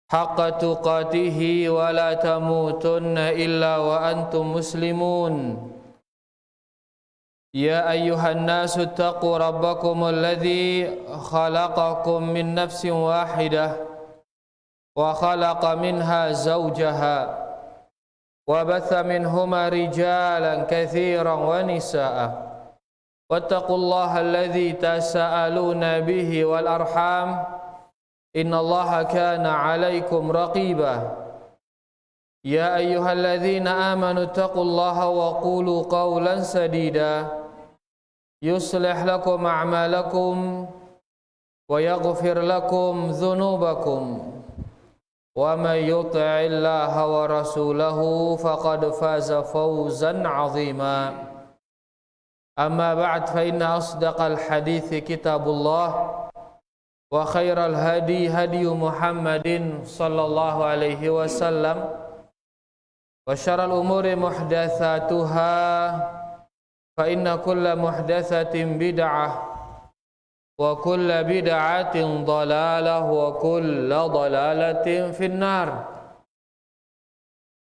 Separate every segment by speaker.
Speaker 1: حق تقاته ولا تموتن إلا وأنتم مسلمون يا أيها الناس اتقوا ربكم الذي خلقكم من نفس واحدة وخلق منها زوجها وبث منهما رجالا كثيرا ونساء واتقوا الله الذي تساءلون به والأرحام إن الله كان عليكم رقيبا يا أيها الذين آمنوا اتقوا الله وقولوا قولا سديدا يصلح لكم أعمالكم ويغفر لكم ذنوبكم ومن يطع الله ورسوله فقد فاز فوزا عظيما أما بعد فإن أصدق الحديث كتاب الله وخير الهدي هدي محمد صلى الله عليه وسلم وشر الأمور محدثاتها فإن كل محدثة بدعة وكل بدعة ضلالة وكل ضلالة في النار.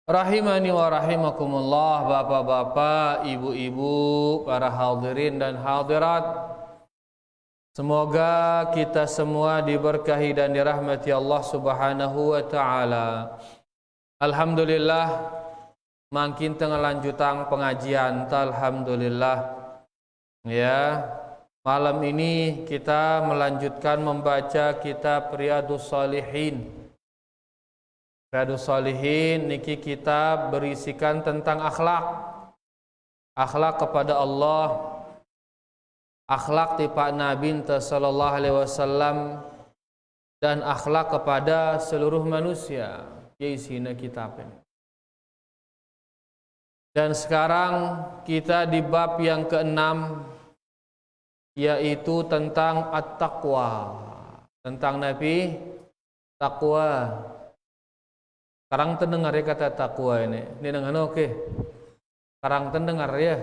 Speaker 1: Rahimani wa rahimakumullah, bapak-bapak, ibu-ibu, para hadirin dan hadirat. Semoga kita semua diberkahi dan dirahmati Allah Subhanahu wa taala. Alhamdulillah, makin tengah lanjutan pengajian, alhamdulillah. Ya, malam ini kita melanjutkan membaca kitab Riyadhus Shalihin. Riyadhus Shalihin niki kitab berisikan tentang akhlak. Akhlak kepada Allah, akhlak ti Pak Nabi sallallahu alaihi wasallam, dan akhlak kepada seluruh manusia. Isina kitab ini. Dan sekarang kita di bab yang ke-6, yaitu tentang at-taqwa, tentang Nabi takwa. Sekarang terdengar ya kata takwa ini dengan oke. Sekarang terdengar ya.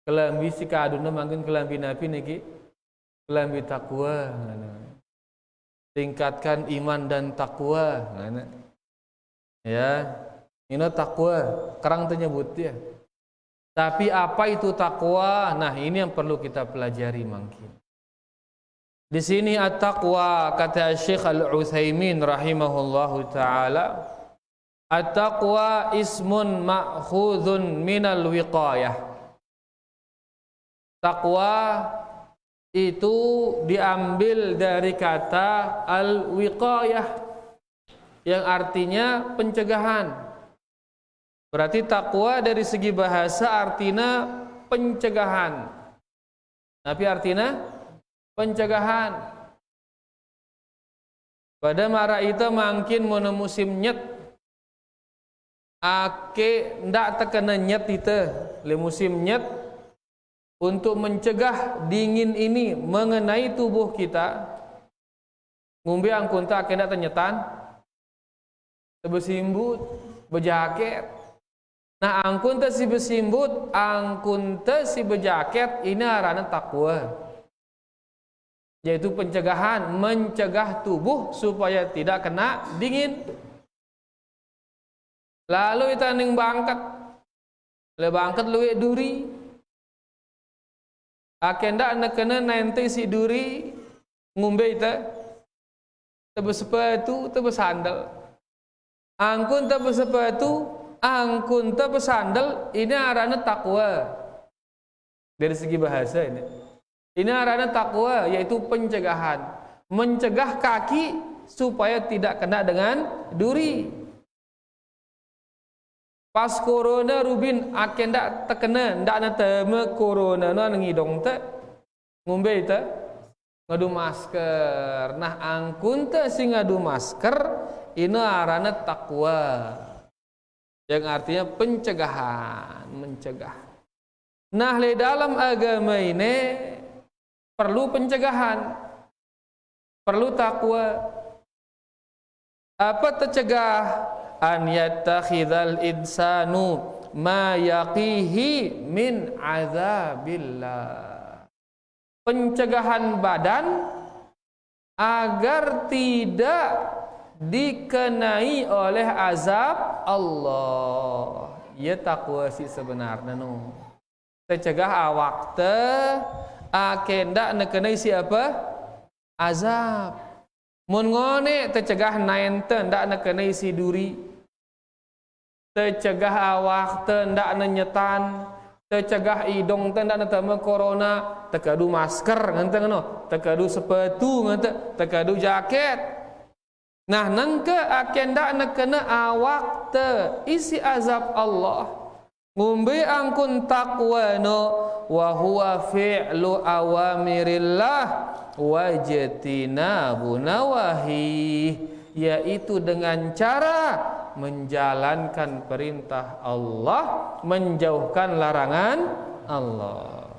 Speaker 1: Kelambi si kaduna mangkin kelambi Nabi niki kelambi takwa. Tingkatkan iman dan takwa. Ya, ini takwa. Sekarang tenyebut ya. Tapi apa itu takwa? Nah, ini yang perlu kita pelajari mungkin. Di sini at-taqwa, kata Syekh Al-Utsaimin rahimahullahu taala, at-taqwa ismun ma'khudhun minal wiqayah. Takwa itu diambil dari kata al-wiqayah, yang artinya pencegahan. Berarti takwa dari segi bahasa artinya pencegahan. Tapi artinya pencegahan. Pada mara itu makin mana musim nyet, ake ndak tekena nyet itu, le musim nyet, untuk mencegah dingin ini mengenai tubuh kita. Ngumbi angkun tak kena tenyetan, bersimbut, berjaket. Nah, angkun teh si bersimbut, angkun teh si berjaket, ini arana takwa. Yaitu pencegahan, mencegah tubuh supaya tidak kena dingin. Lalu kita ning bangkat, le bangkat luwe duri. Akenda nak kena nanti si duri ngumbe itu, tebus sepatu, tebus sandal. Angkun tebus sepatu, angkun tebus sandal, ini arana takwa. Dari segi bahasa ini. Ini arana takwa, yaitu pencegahan. Mencegah kaki supaya tidak kena dengan duri. Pas corona rubin akenda terkena, ndak na teme corona no ngidong te ngumbe te ngadu masker. Nah, angkun te si ngadu masker ini arana takwa, yang artinya pencegahan, mencegah. Nah, di dalam agama ini perlu pencegahan, perlu takwa. Apa tercegah? An yattakhidhal insanu ma yaqihi min azabillah. Pencegahan badan agar tidak dikenai oleh azab Allah. Ia takwa si sebenarnya no. Tercegah awak akendak nekenai siapa? Azab. Mun ngone tercegah naenten ndak nekenai si duri. Tercegah awak ndak nenyetan. Tercegah idong teh ndak neteme corona, tekadu masker ngenteng no, tekadu sepatu ngenteng, tekadu jaket. Nah nengke akendak nekena awak te isi azab Allah. Ngumbe angkun takwa no wa huwa fi'lu awamirillah wajtina bunawahi, yaitu dengan cara menjalankan perintah Allah, menjauhkan larangan Allah.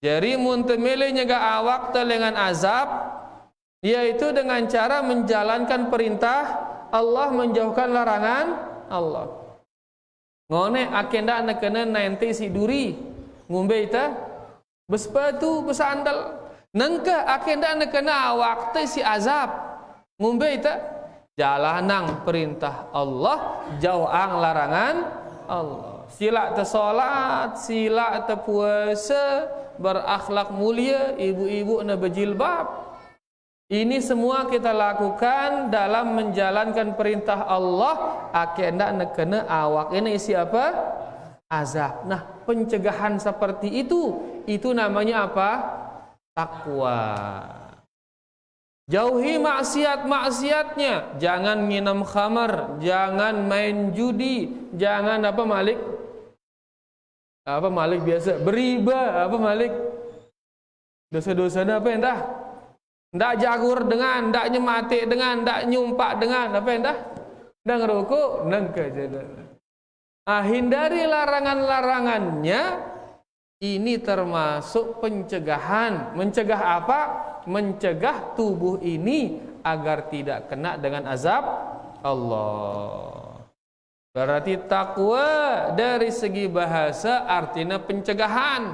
Speaker 1: Jadi mun teu milih nyegah awak teh dengan azab, yaitu dengan cara menjalankan perintah Allah, menjauhkan larangan Allah. Ngone akenda nekena nanti si duri ngumbe ita besepatu besandal. Nengke akenda nekena awak teh si azab ngumbe ita jalanang perintah Allah, jauhang larangan Allah. Sila te salat, sila te puasa, berakhlak mulia, ibu-ibu na berjilbab. Ini semua kita lakukan dalam menjalankan perintah Allah. Akhirnya nekena awak ini siapa? Azab. Nah, pencegahan seperti itu namanya apa? Takwa. Jauhi maksiat-maksiatnya. Jangan minum khamar, jangan main judi, jangan apa Malik? Apa Malik biasa? Beriba, apa Malik? Dosa-dosanya apa entah? Ndak jagur dengan, ndak nyemati dengan, ndak nyumpak dengan, apa entah? Ndak ngerokok, nengke jalan. Hindari larangan-larangannya. Ini termasuk pencegahan. Mencegah apa? Mencegah tubuh ini agar tidak kena dengan azab Allah. Berarti takwa dari segi bahasa artinya pencegahan.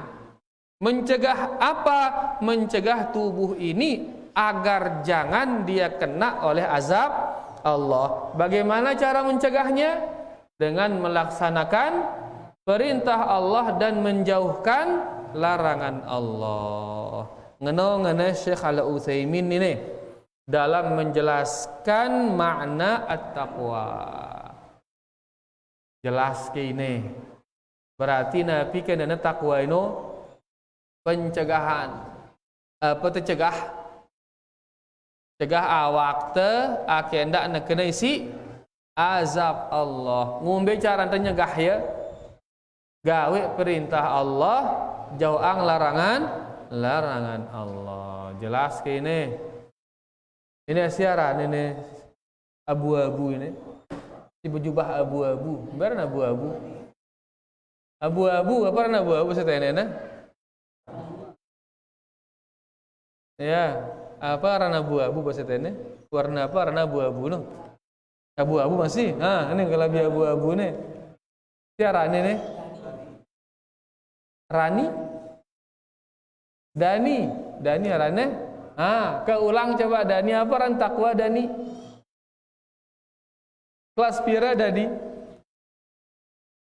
Speaker 1: Mencegah apa? Mencegah tubuh ini agar jangan dia kena oleh azab Allah. Bagaimana cara mencegahnya? Dengan melaksanakan perintah Allah dan menjauhkan larangan Allah. Ngene Syekh Al-Utsaimin ini dalam menjelaskan makna at-taqwa. Jelas ke ini. Berarti nabi kena takwa ini pencegahan. Apa tercegah? Cegah awak te akendak nekena isi azab Allah. Ngombe cara nyegah ya. Gawe perintah Allah, jauhang larangan Allah. Jelas ke ini. Ini siaran ini abu-abu ini. Si berjubah abu-abu. Benar abu-abu. Abu-abu apa rana abu-abu setenena? Ya, apa rana abu-abu bahasa tene? Warna apa rana abu-abu no? Abu-abu masih? Ini kalau abu-abu nih. Siapa ini? Rani? Dani rane? Keulang coba Dani apa ran takwa Dani? Kelas pira Dani?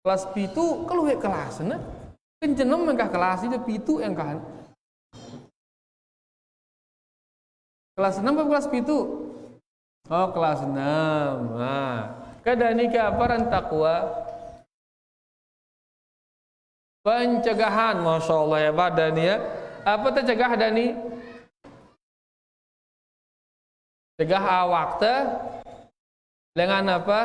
Speaker 1: Kelas pitu keluwe kelasna. Kan jenem mengkah kelas itu pitu yang kan. Kelas 6 atau kelas 7? Oh, kelas 6. Kadani ke apa ran takwa? Pencegahan. Masya Allah ya Pak Dani ya. Apa tercegah Dani? Cegah awak teh dengan apa?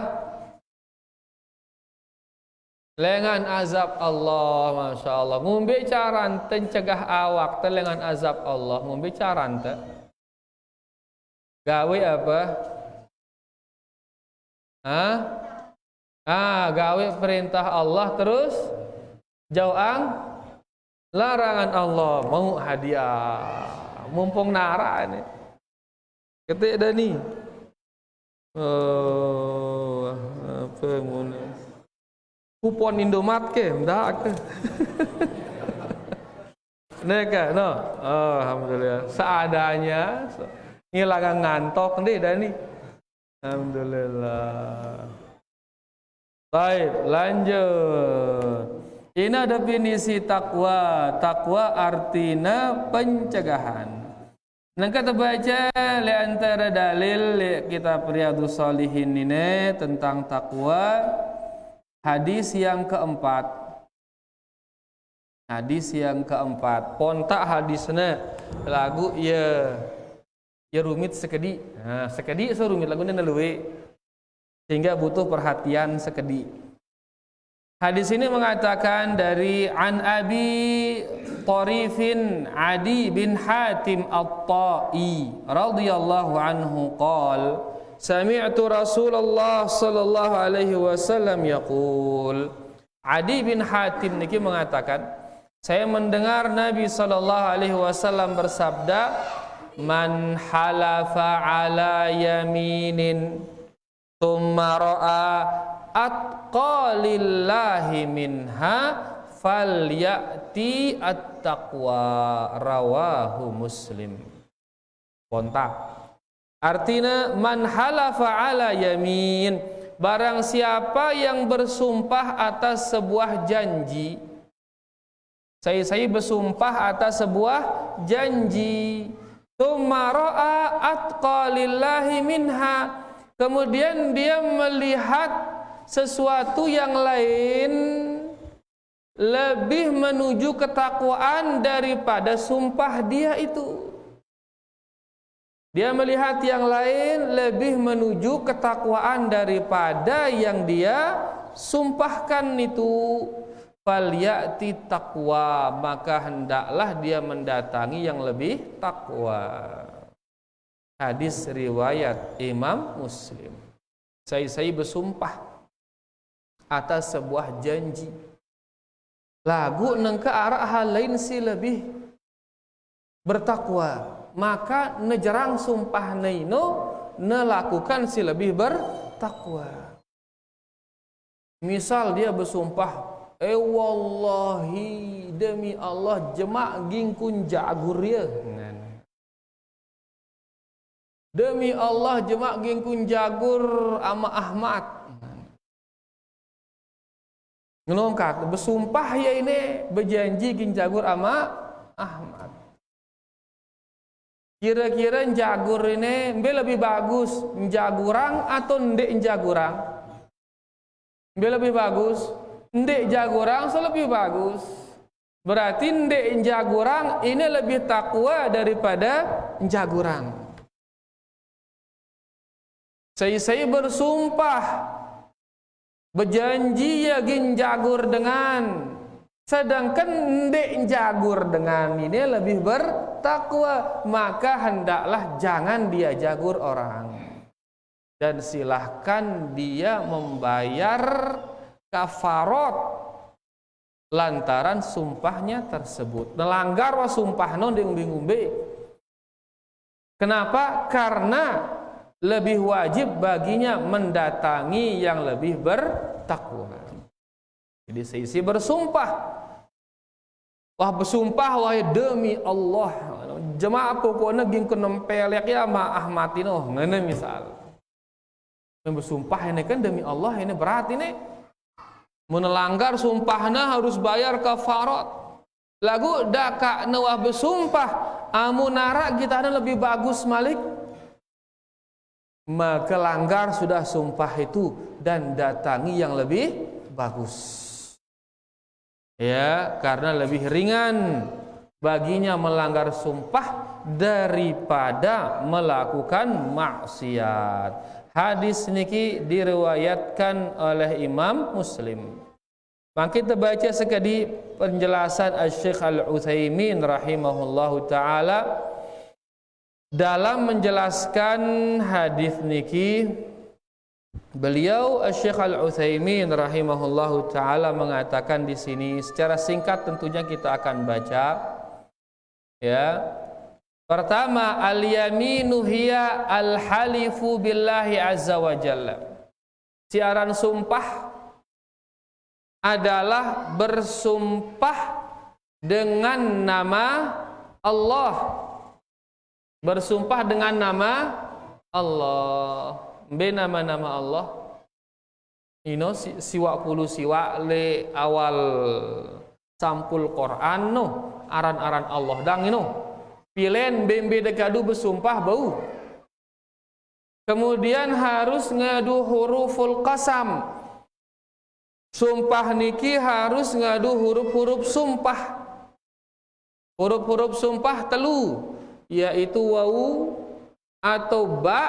Speaker 1: Dengan azab Allah. Masya Allah. Ngumbe caran tencegah awak teh dengan azab Allah. Ngumbe caran teh gawe apa? Gawe perintah Allah terus jauhang larangan Allah. Mau hadiah mumpung nara ini ketik Dani. Apa mun kupon Indomaret ke ndak ke? Neka no. Alhamdulillah seadanya. Ngilangan ngantok deh dah nih. Alhamdulillah. Baik, lanjut. Ini definisi takwa. Takwa artinya pencegahan. Nah kita baca di antara dalil kitab Riyadhus Shalihin ini tentang takwa, hadis yang keempat. Hadis yang keempat. Pontak hadisnya lagu ya rumit sekedi. Nah, sekedi serumit lagunya naluwe. Sehingga butuh perhatian sekedi. Hadis ini mengatakan dari an Abi Tarifin Adi bin Hatim At-Ta'i radhiyallahu anhu qala sami'tu Rasulullah sallallahu alaihi wasallam yaqul. Adi bin Hatim niki mengatakan, saya mendengar Nabi sallallahu alaihi wasallam bersabda, man halafa ala yaminin thumma ra'a atqalillahi minha falyati at-taqwa rawahu Muslim. Kontak. Artinya man halafa ala yamin, barang siapa yang bersumpah atas sebuah janji. Saya bersumpah atas sebuah janji. Tsumma ra'a atqalillahi minha, kemudian dia melihat sesuatu yang lain lebih menuju ketakwaan daripada sumpah dia itu. Dia melihat yang lain lebih menuju ketakwaan daripada yang dia sumpahkan itu. Falyati taqwa, maka hendaklah dia mendatangi yang lebih takwa. Hadis riwayat Imam Muslim. Saya bersumpah atas sebuah janji. Lagu nang ke arah hal lain si lebih bertakwa, maka nejerang sumpah neino nelakukan si lebih bertakwa. Misal dia bersumpah, wallahi demi Allah jemak gingkun jagur ya. Demi Allah jemak gingkun jagur ama Ahmad. Ngelongkat bersumpah ya ini berjanji gin jagur ama Ahmad. Kira-kira jagur ini lebih bagus jagurang atau ndek jagurang? Lebih bagus ndek jagurang lebih bagus. Berarti ndek jagurang ini lebih takwa daripada jagurang. Saya bersumpah berjanji ya gin jagur dengan, sedangkan ndek jagur dengan ini lebih bertakwa, maka hendaklah jangan dia jagur orang dan silahkan dia membayar kafarat lantaran sumpahnya tersebut. Nelanggar wa sumpah non deng ngumbe. Kenapa? Karena lebih wajib baginya mendatangi yang lebih bertakwa. Jadi seisi bersumpah. Wah bersumpah wahai demi Allah. Jemaah pokoknya ging kenempelek ya ma ahmatino ngene misal. Yang bersumpah ini kan demi Allah ini berat ini. Menelanggar sumpahna harus bayar kafarat. Lagu daka nawah bersumpah amunara kita ada lebih bagus malik. Maka langgar sudah sumpah itu dan datangi yang lebih bagus. Ya, karena lebih ringan baginya melanggar sumpah daripada melakukan maksiat. Hadis niki diriwayatkan oleh Imam Muslim. Maka kita baca sekali penjelasan Asy-Syaikh Al-Utsaimin rahimahullahu taala dalam menjelaskan hadis niki. Beliau Asy-Syaikh Al-Utsaimin rahimahullahu taala mengatakan di sini secara singkat tentunya kita akan baca ya. Pertama, al-yaminu hiya al-halifu billahi azza wa jalla. Siaran sumpah adalah bersumpah dengan nama Allah bersumpah dengan nama Allah. Nama-nama Allah ino siwak puluh siwak le awal sampul Quran no aran-aran Allah dang ino pilen bembe dekadu bersumpah bau. Kemudian harus ngadu huruful qasam. Sumpah niki harus ngadu huruf-huruf sumpah. Huruf-huruf sumpah telu, yaitu wawu atau ba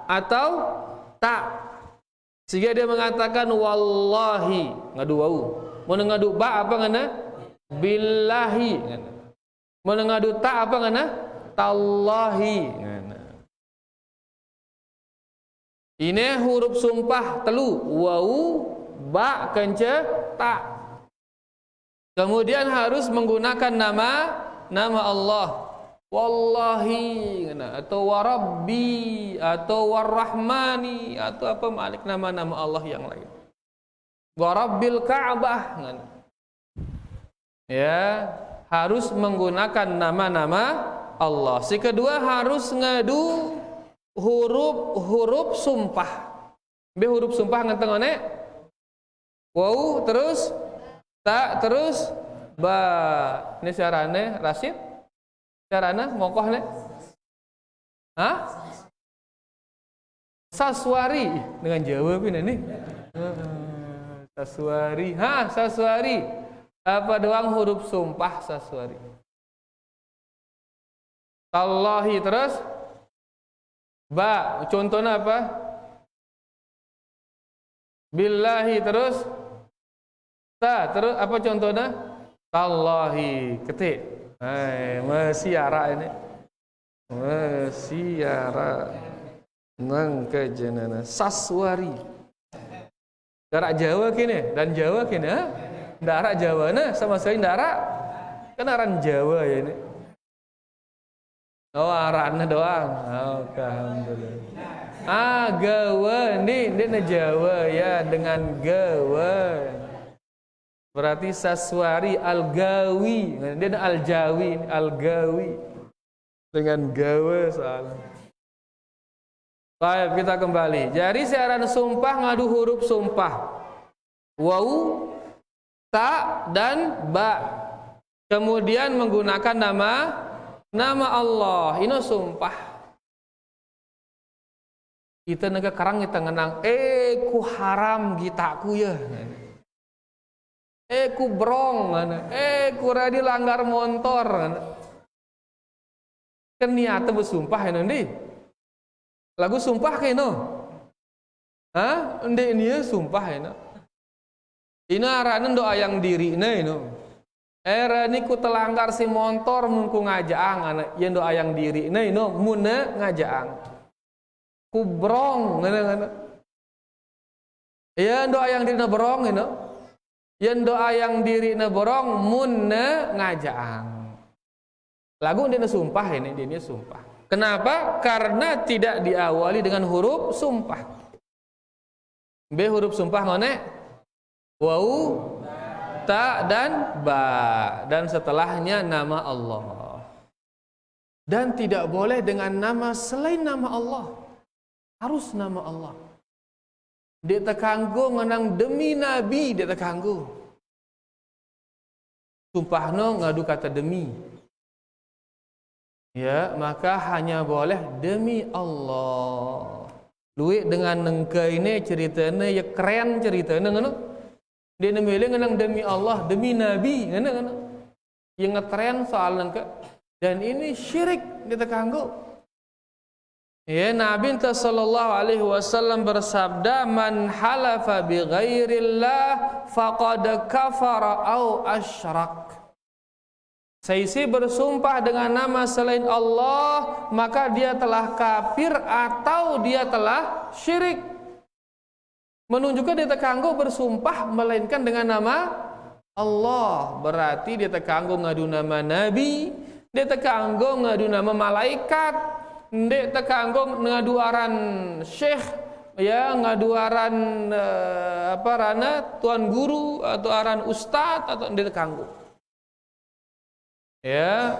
Speaker 1: atau ta. Sehingga dia mengatakan wallahi, ngadu wawu. Mau ngadu ba apa ngana? Billahi. Mau ngadu ta apa ngana? Tallahi. Ini huruf sumpah telu, wawu, ba, kence, ta. Kemudian harus menggunakan nama Allah. Wallahi atau warabbi atau warrahmani atau apa malik nama-nama Allah yang lain. Warabbil Ka'bah. Ya, harus menggunakan nama-nama Allah. Si kedua harus ngadu huruf sumpah. Be huruf sumpah ngenteng one? Waw terus ta terus ba. Ini carane Rasid? Carana mongkoh ne? Hah? Saswari dengan Jawa pin ini. Saswari. Ha, saswari. Apa doang huruf sumpah saswari. Tallahi terus ba. Contohnya apa? Billahi terus ta terus apa contohnya? Tallahi ketik. Mesiara ini mesiara nang kejenana saswari darak Jawa kini dan Jawa kini darak Jawa nah sama sekali darak kan aran Jawa ya ini arannya doang alhamdulillah gawa ini Jawa ya dengan gawa. Berarti saswari al-gawi, dia al-jawi, al-gawi dengan gawe salah. Baik, kita kembali. Jadi siaran sumpah ngadu huruf sumpah. Wawu, ta dan ba. Kemudian menggunakan nama Allah. Ini sumpah. Kita naga karang kita ngenang, ku haram gitaku ya. Ku brong, ku radi langgar motor. Kan niatnya bersumpah ya nanti. Lagu sumpah kayak no. Hah? Ini sumpah ya no. Ini aranan doa yang diri no. Era ini ku telanggar si motor mun ku ngajaang anak. Yang doa yang diri no muna ngajaang. Ku brong ya doa yang diri no brong no. Yang doa yang diri neborong munne ngajaang. Lagu dia sumpah ini dia sumpah. Kenapa? Karena tidak diawali dengan huruf sumpah. B huruf sumpah ngone wawu, ta dan ba dan setelahnya nama Allah. Dan tidak boleh dengan nama selain nama Allah. Harus nama Allah. Dia terkanggu menang demi Nabi dia terkanggu. Sumpahno ngadu kata demi. Ya, maka hanya boleh demi Allah. Luik dengan nengke ini ceritanya ya keren ceritanya ngono. Dia nemile ngenang demi Allah, demi Nabi, ngono. Yang ngetren soal nengke dan ini syirik dia terkanggu. Ya, Nabi sallallahu alaihi wasallam bersabda, "Man halafa bi ghairillah faqad kafara au asyrak." Seisi bersumpah dengan nama selain Allah, maka dia telah kafir atau dia telah syirik. Menunjukkan dia terkanggu bersumpah melainkan dengan nama Allah. Berarti dia terkanggu ngadu nama Nabi, dia terkanggu ngadu nama malaikat. Ndek tekanggo ngaduaran syekh ya ngaduaran apa rana tuan guru atau aran ustad atau ndek tekanggo. Ya,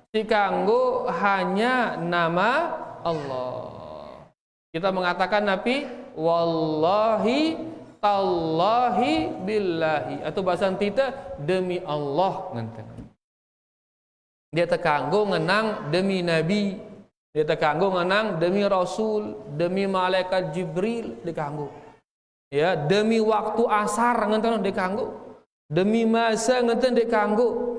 Speaker 1: dikanggo hanya nama Allah. Kita mengatakan Nabi wallahi tallahi billahi, atau bahasa kita demi Allah ngenten. Dia terkanggo ngenang demi Nabi, dia terkanggo ngenang demi Rasul, demi malaikat Jibril dikanggo. Ya, demi waktu asar ngenten dikanggo. Demi masa ngenten dikanggo.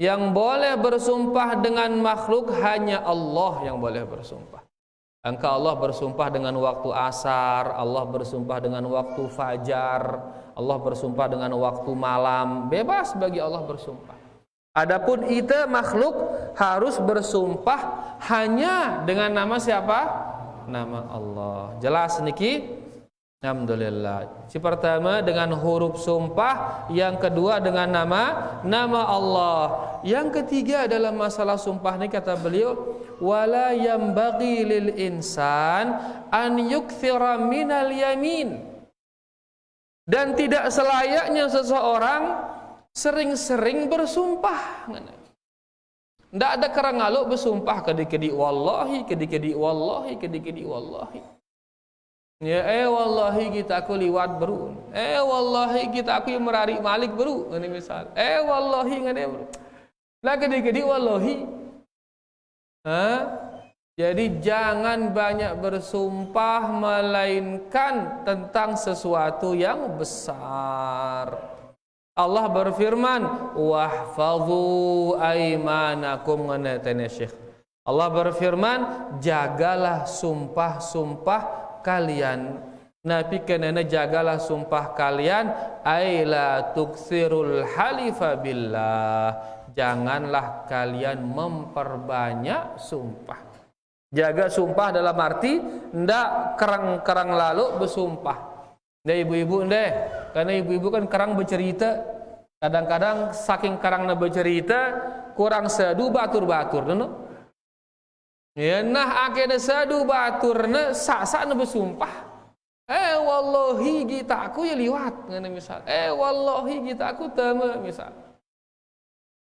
Speaker 1: Yang boleh bersumpah dengan makhluk hanya Allah yang boleh bersumpah. Engkau Allah bersumpah dengan waktu asar, Allah bersumpah dengan waktu fajar, Allah bersumpah dengan waktu malam, bebas bagi Allah bersumpah. Adapun kita makhluk harus bersumpah hanya dengan nama siapa? Nama Allah. Jelas niki? Alhamdulillah. Si pertama dengan huruf sumpah, yang kedua dengan nama Allah. Yang ketiga adalah masalah sumpah ini kata beliau, wala yambaghi lil insan an yukthira minal yamin. Dan tidak selayaknya seseorang sering-sering bersumpah. Tidak ada kerang ngaluk bersumpah kedi-kedi wallahi, kedi-kedi wallahi, kedi-kedi wallahi. Ya wallahi kita aku liwat beru. Wallahi kita aku yang merari malik beru. Ini misal. Wallahi ngene beru. Lah kedi-kedi wallahi. Jadi jangan banyak bersumpah melainkan tentang sesuatu yang besar. Allah berfirman, wahfadhu aimanakum nganatana Syekh. Allah berfirman, jagalah sumpah-sumpah kalian. Nabi kenana jagalah sumpah kalian, aila tuksirul halifa billah. Janganlah kalian memperbanyak sumpah. Jaga sumpah dalam arti ndak kerang-kerang lalu bersumpah. Ndak ibu-ibu ndeh, karena ibu-ibu kan kerang bercerita. Kadang-kadang saking kerangna bercerita kurang sedu batur-batur deno. Ya nah akhirnya sadu baturna sak-sakna bersumpah. Wallahi kita aku ya liwat ngene misal. Wallahi kita aku teme misal.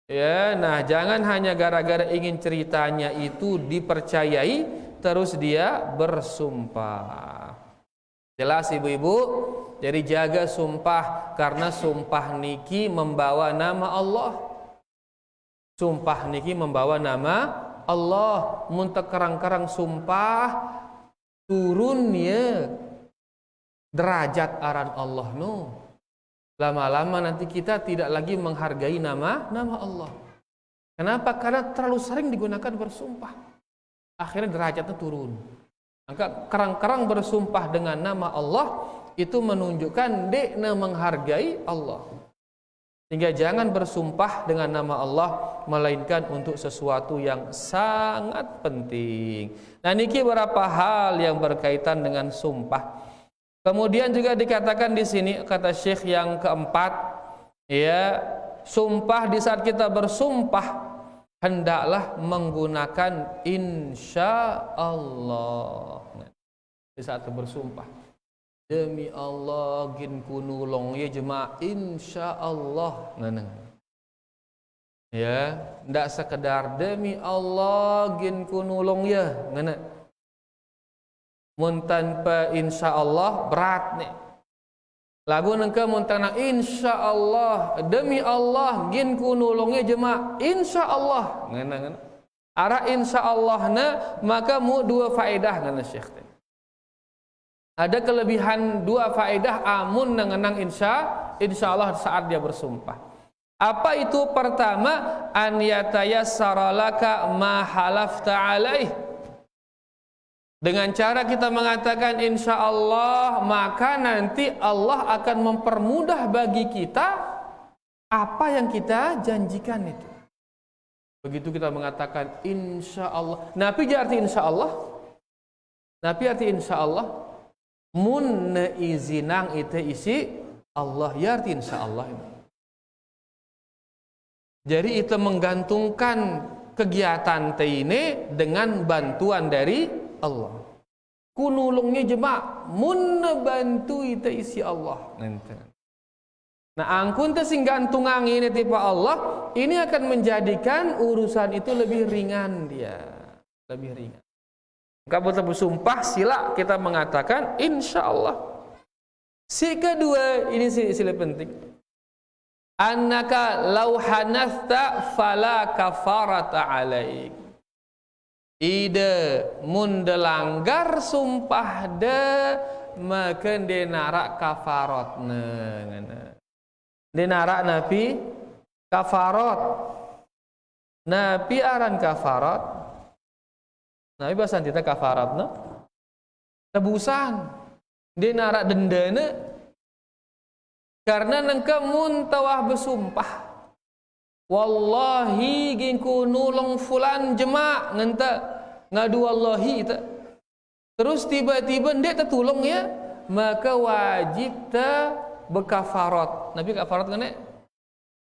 Speaker 1: Ya nah jangan hanya gara-gara ingin ceritanya itu dipercayai terus dia bersumpah. Jelas ibu-ibu? Jadi jaga sumpah, karena sumpah niki membawa nama Allah. Sumpah niki membawa nama Allah. Muntek kerang-kerang sumpah turun ya derajat aran Allah no. Lama-lama nanti kita tidak lagi menghargai nama Allah. Kenapa? Karena terlalu sering digunakan bersumpah. Akhirnya derajatnya turun. Maka kerang-kerang bersumpah dengan nama Allah itu menunjukkan dekna menghargai Allah. Sehingga jangan bersumpah dengan nama Allah melainkan untuk sesuatu yang sangat penting. Nah niki beberapa hal yang berkaitan dengan sumpah. Kemudian juga dikatakan di sini kata Syekh yang keempat, ya, sumpah di saat kita bersumpah hendaklah menggunakan insya Allah. Di saat bersumpah, demi Allah gin kunulong ya jemaah insya Allah. Ya, ndak sekedar demi Allah gin kunulong ya, ngana. Mun tanpa insya Allah berat nih. Lagu nengke mun tanah insya Allah demi Allah gin kunulongnya jemaah insya Allah. Ngana. Arah insya Allah na maka mu dua faedah ngana Syekh. Ada kelebihan dua faedah amun ngenang insya Allah saat dia bersumpah. Apa itu? Pertama, an yatayassara laka ma halafta alaih. Dengan cara kita mengatakan insya Allah, maka nanti Allah akan mempermudah bagi kita apa yang kita janjikan itu. Begitu kita mengatakan insya Allah. Nabi arti insya Allah. Nabi arti insya Allah. Mun izinang itu isi Allah ya arti insya Allah. Jadi itu menggantungkan kegiatan ini dengan bantuan dari Allah. Kunulungnya jemaah mun bantu itu isi Allah. Nah, angkun singgantungang ini tipe Allah, ini akan menjadikan urusan itu lebih ringan dia, lebih ringan. Kamu bersumpah sila kita mengatakan insya Allah. Si kedua ini sila penting. Annaka law hanathta fala kafarata alaik. Ide mundelanggar sumpah de maka denara kafaratna. Denara napi kafarat. Napi aran kafarat. Nabi bahasa kita kafaratna tebusan. Denara dendana karena nengka muntawah bersumpah. Wallahi gingku nulung fulan jema' ngenta ngadu wallahi ta. Terus tiba-tiba ndek tertulung ya, maka wajib ta bekafarat. Nabi kafarat kan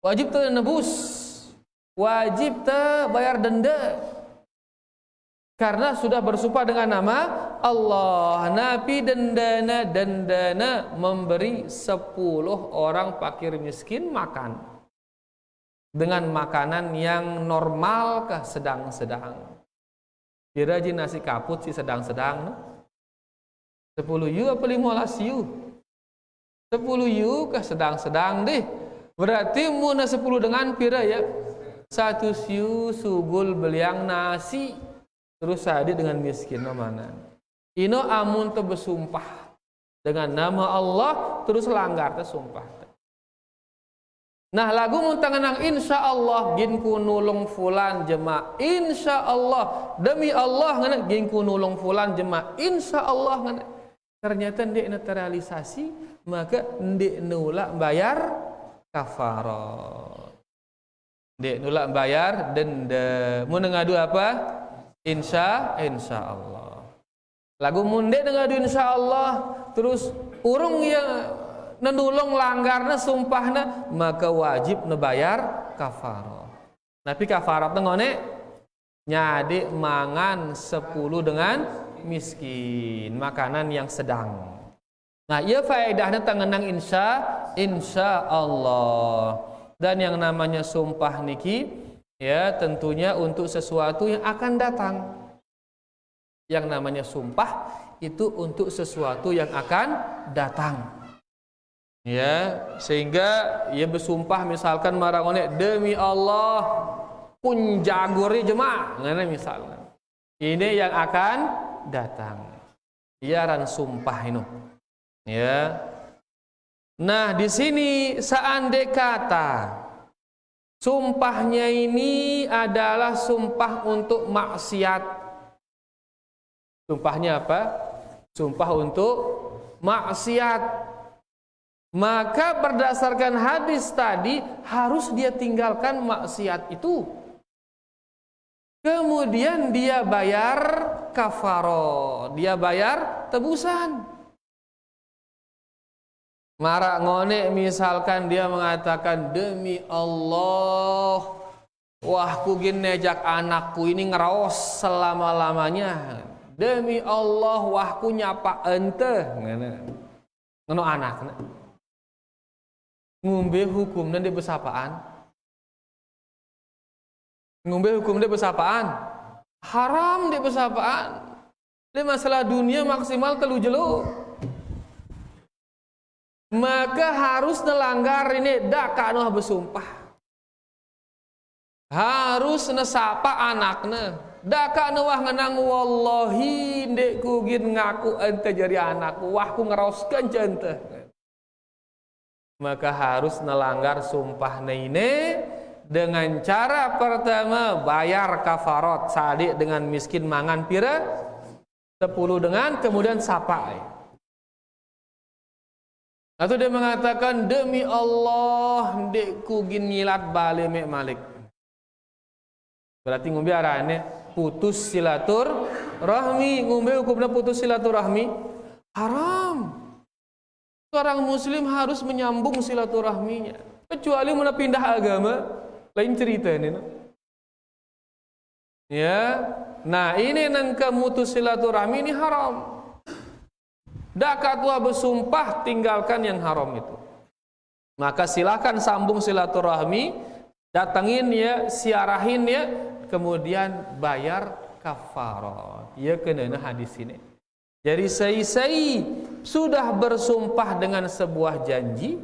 Speaker 1: wajib ta nebus. Wajib ta bayar denda. Karena sudah bersumpah dengan nama Allah. Nabi dendana memberi 10 orang fakir miskin makan dengan makanan yang normal kah sedang-sedang. Diraji nasi kaput si sedang-sedang. 10 yu apa 15 yu? 10 yu kah sedang-sedang deh. Berarti muna 10 dengan pira ya? 1 yu sugul beliang nasi. Terus sadi dengan miskin mana? Ino amun te bersumpah dengan nama Allah terus langgar te sumpah. Nah lagu muntanganang insya Allah ginku nulung fulan jema insya Allah demi Allah ngana ginku nulung fulan jema insya Allah ngana. Ternyata ndek na terrealisasi maka ndek nulak bayar kafarat. Ndek nulak bayar denda. Mun ngadu apa? Insya Allah. Lagu munde dengan insya Allah terus urung yang nendulung langgarna sumpahna maka wajib nebayar kafarah. Tapi kafarah ngone nyadi mangan 10 dengan miskin makanan yang sedang. Nah, ia faedahnya tangenang insya Allah. Dan yang namanya sumpah niki ya tentunya untuk sesuatu yang akan datang. Yang namanya sumpah itu untuk sesuatu yang akan datang. Ya, sehingga ia bersumpah misalkan marangone demi Allah pun jagori jemaah, ngene misalkan. Ini yang akan datang. Ia ran sumpah ini. Ya. Nah, di sini seandai kata sumpahnya ini adalah sumpah untuk maksiat. Sumpahnya apa? Sumpah untuk maksiat. Maka berdasarkan hadis tadi harus dia tinggalkan maksiat itu. Kemudian dia bayar kafarah, dia bayar tebusan. Marak ngone misalkan dia mengatakan demi Allah wah ku gin nejak anakku ini ngeraos selama-lamanya. Demi Allah wah ku nyapa ente ngono anakna. Ngumbe hukumna di besapaan? Ngumbe hukum di besapaan? Haram di besapaan. Di masalah dunia maksimal 3 jeluk. Maka harus nelanggar ini daka anu bersumpah. Harus nesapa anakna. Daka anu wah ngenang wallahi ndek ku gin ngaku ente jadi anakku, wah ku ngeraoskeun cente. Maka harus nelanggar sumpah ini dengan cara pertama bayar kafarat sadik dengan miskin mangan pira 10 dengan kemudian sapa. Atau dia mengatakan demi Allah ndek ku gin nyilat bale mek malik. Berarti ngombe arane putus silaturahmi. Ngombe hukumnya putus silaturahmi haram. Seorang muslim harus menyambung silaturahminya. Kecuali mau pindah agama, lain cerita ini. Ya. Nah, ini nangka mutus silaturahmi ini haram. Dak tua bersumpah tinggalkan yang haram itu. Maka silakan sambung silaturahmi, datengin ya, siarahin ya, kemudian bayar kafarah. Ya kena hadis ini. Jadi sei sudah bersumpah dengan sebuah janji,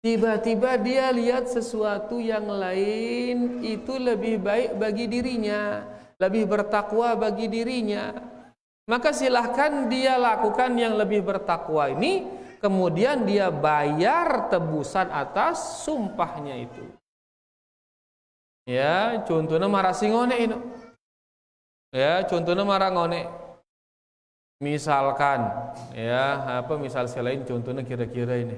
Speaker 1: tiba-tiba dia lihat sesuatu yang lain itu lebih baik bagi dirinya, lebih bertakwa bagi dirinya. Maka silahkan dia lakukan yang lebih bertakwa ini, kemudian dia bayar tebusan atas sumpahnya itu. Ya, contohnya marah singone ini. Ya, contohnya marah ngone. Misalkan, ya, apa misal selain contohnya kira-kira ini.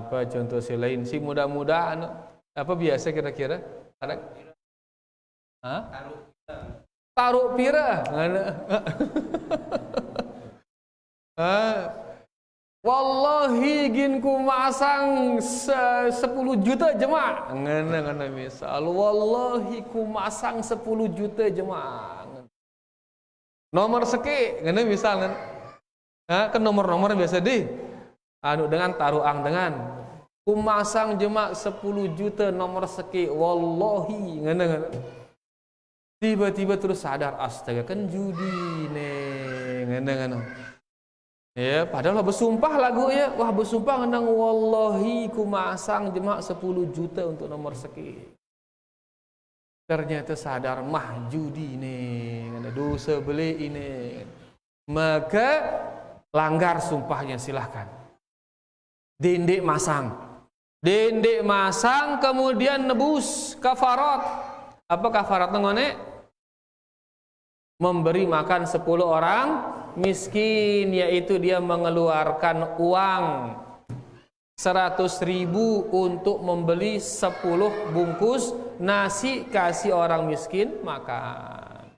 Speaker 1: Apa contoh selain si muda-muda anu, apa biasa kira-kira? Ada? Hah? Taruh pira. Wallahi gin ku masang 10 juta jemaah. Ngana misal wallahi ku masang 10 juta jemaah. Nomor seki ngana misal kan nomor-nomor biasa di anu dengan taruang dengan ku masang jemaah 10 juta nomor seki wallahi ngana. Tiba-tiba terus sadar, astaga kan judi nih, ngana. Ya, padahal bersumpah lagu ya, wah bersumpah ngendang wallahi ku masang jemaah 10 juta untuk nomor seki. Ternyata sadar mah judi nih, ngana dosa beli ini. Maka langgar sumpahnya silahkan. Dendek masang kemudian nebus kafarat. Apa kafarat ngone? Memberi makan 10 orang miskin, yaitu dia mengeluarkan uang 100.000 untuk membeli 10 bungkus nasi kasih orang miskin makan.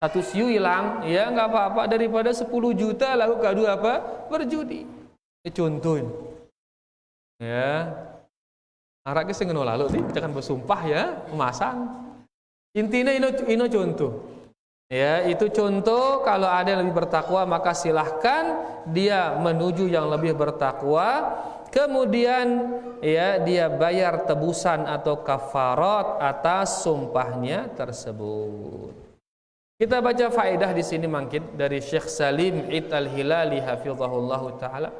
Speaker 1: 100 yu hilang, ya nggak apa-apa daripada 10 juta lalu kadu apa? Berjudi. Contohin. Ya. Araknya sing ngono lalu nih, jangan bersumpah ya, memasang. Intinya ini contoh. Ya, itu contoh kalau ada yang lebih bertakwa maka silahkan dia menuju yang lebih bertakwa, kemudian ya dia bayar tebusan atau kafarat atas sumpahnya tersebut. Kita baca faedah di sini mungkin dari Syekh Salim Id Al-Hilali hafizahullahu taala.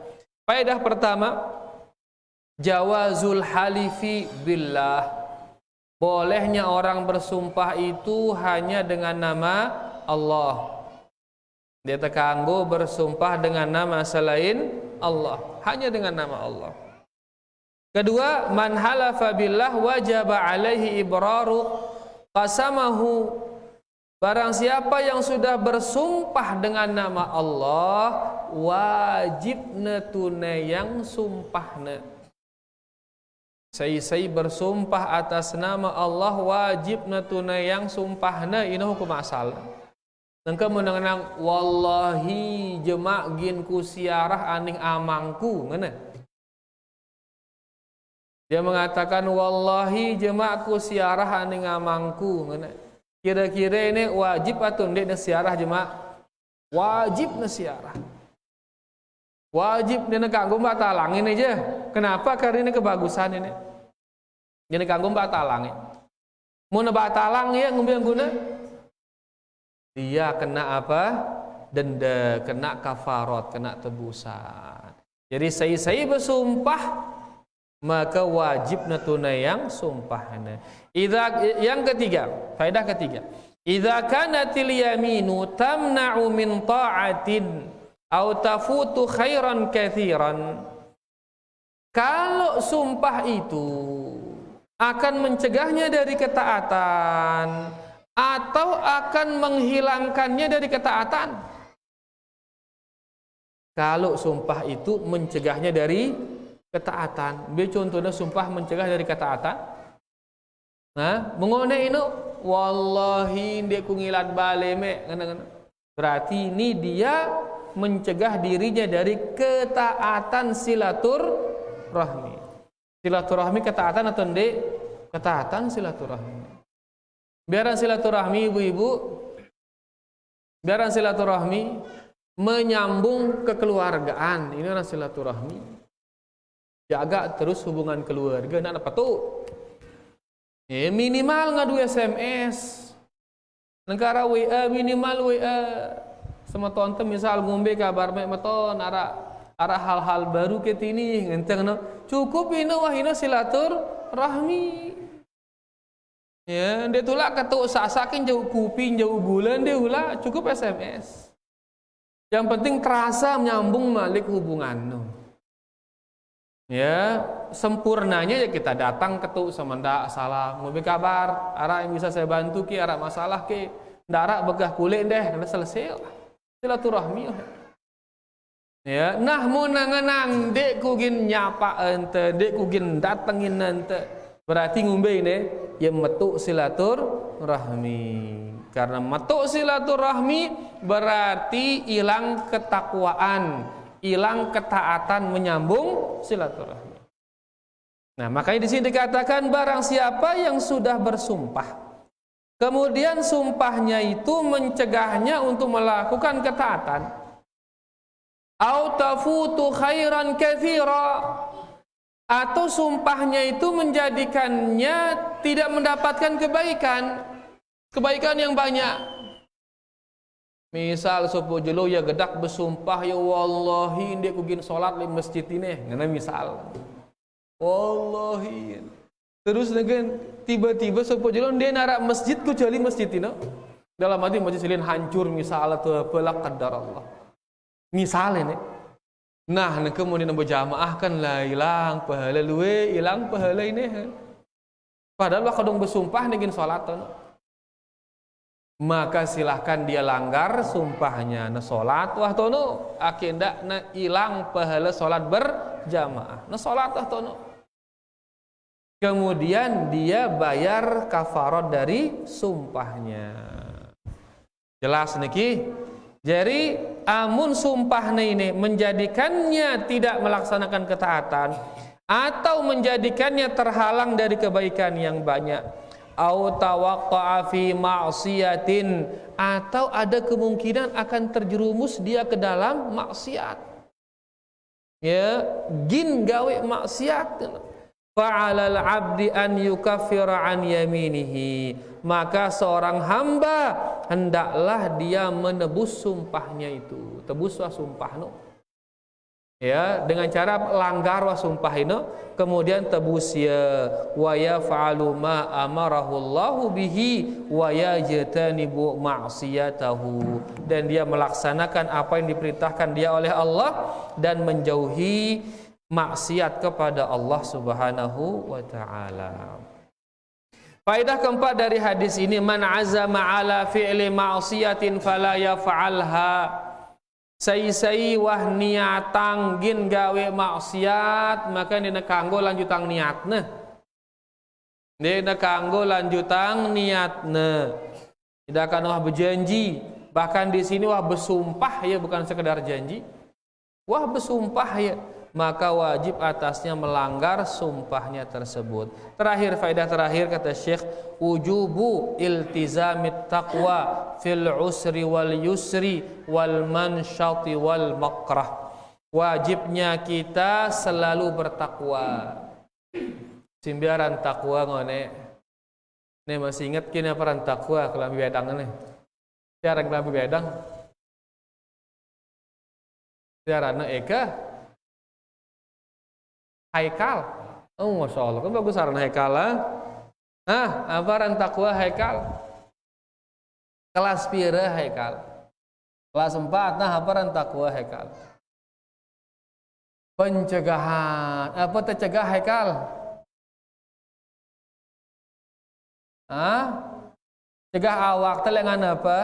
Speaker 1: Faedah pertama, jawazul halifi billah. Bolehnya orang bersumpah itu hanya dengan nama Allah. Dia terkanggo bersumpah dengan nama selain Allah, hanya dengan nama Allah. Kedua, man halafa billah wajaba alaihi ibraru qasamahu. Barang siapa yang sudah bersumpah dengan nama Allah, wajib netune yang sumpahna. Saya bersumpah atas nama Allah, wajib natuna yang sumpahna ini hukum asal. Nengke menang wallahi jemak gin ku siarah aning amangku ngene. Dia mengatakan wallahi jemak ku siarah aning amangku ngene. Kira-kira ini wajib atau ndek siarah jemak? Wajib siarah. Wajib dia kanggo batalang ini aja. Kenapa? Karena ini kebagusan ini. Jadi kanggo batalang. Mau batalang ya ngombe guna. Dia kena apa? Denda, kena kafarat, kena tebusan. Jadi saya bersumpah maka wajib natuna yang sumpahna. Yang ketiga, faedah ketiga. Idza kanatil yaminu tamna'u min ta'atin aw tafutu khairan katsiran. Kalau sumpah itu akan mencegahnya dari ketaatan atau akan menghilangkannya dari ketaatan. Kalau sumpah itu mencegahnya dari ketaatan. Contohnya sumpah mencegah dari ketaatan. Nah, mengone ini wallahi ndek ku ngilat bale me. Berarti ini dia mencegah dirinya dari ketaatan silaturahmi. Silaturahmi ketaatan atau ndek? Ketaatan silaturahmi. Biaran silaturahmi ibu-ibu. Biaran silaturahmi menyambung kekeluargaan. Ini adalah silaturahmi. Jaga terus hubungan keluarga. Nak apa tuh? Minimal ngadu SMS. Negara WA minimal WA. Sama tonton misal ngombe kabar mek meton ara hal-hal baru ke tini ngenteng cukup ini wahina silaturahmi. Ya, dia tulak ketuk sasakin jauh kuping jauh bulan dia ulah cukup SMS. Yang penting terasa menyambung malik hubungan. Ya, sempurnanya ya kita datang ketuk sama ndak salah ngombe kabar, ara yang bisa saya bantu ki, ara masalah ki, ndak begah kulit deh, udah selesai lah. Silaturahmi. Ya, nah mau nanganang dek kugin nyapa ente, dek kugin datengin ente. Berarti ngombe ini ya metuk silaturahmi. Karena metuk silaturahmi berarti hilang ketakwaan, hilang ketaatan menyambung silaturahmi. Nah, makanya di sini dikatakan barang siapa yang sudah bersumpah, kemudian sumpahnya itu mencegahnya untuk melakukan ketaatan, au tafutu khairan katsira, atau sumpahnya itu menjadikannya tidak mendapatkan kebaikan yang banyak. Misal sopo jelo ya gedak bersumpah ya wallahi ndek kugin salat di masjid ini, ngene misal. Wallahi. Terus dengan tiba-tiba sopo jelo ndek narak masjid kecuali masjid ini. Dalam hati masjid silin hancur misal atau apalah qadar Allah. Misal ini. Nah, kemudian berjamaah kan lah hilang pahala luwe, hilang pahala ini. Padahal kadang bersumpah dengan salat. Maka silahkan dia langgar sumpahnya na salat wah tono akinda na hilang pahala salat berjamaah. Na salat wah tono. Kemudian dia bayar kafarat dari sumpahnya. Jelas niki? Jadi amun sumpahnya ini menjadikannya tidak melaksanakan ketaatan atau menjadikannya terhalang dari kebaikan yang banyak, au tawaqqa'a fi ma'siyatin, atau ada kemungkinan akan terjerumus dia ke dalam maksiat. Ya, gin gawe maksiat. Fa'alal 'abdi an yukaffira an yaminihi, maka seorang hamba hendaklah dia menebus sumpahnya itu. Tebuslah sumpahno. Ya, dengan cara langgar wa sumpahino, kemudian tebus ya wa yaf'alu ma amarahu Allahu bihi wa yajtanibu ma'siyatahu, dan dia melaksanakan apa yang diperintahkan dia oleh Allah dan menjauhi maksiat kepada Allah Subhanahu wa taala. Faedah keempat dari hadis ini, man azama ala fi'li ma'siyatin fala yaf'alha. Sai wah niatang gin gawe maksiat, maka dina kanggo lanjutang niatna. Dina kanggo lanjutang niatna. Tidak akan wah berjanji, bahkan di sini wah bersumpah ya, bukan sekedar janji. Wah bersumpah ya, maka wajib atasnya melanggar sumpahnya tersebut. Terakhir, faedah terakhir kata Syekh, wujubu iltizamit taqwa fil usri wal yusri wal mansyati wal makrah. Wajibnya kita selalu bertakwa. Simbiaran takwa ngone. Ne masih ingat kini apa takwa kelambi bedang ne? Tiara kelambi bedang. Tiara na eka Haikal. Oh, Masya Allah, kan bagus saran Haikal lah. Nah, apa takwa Haikal? Kelas pira Haikal? Kelas 4, nah apa takwa Haikal? Pencegahan. Apa tercegah Haikal? Cegah awak telengan apa?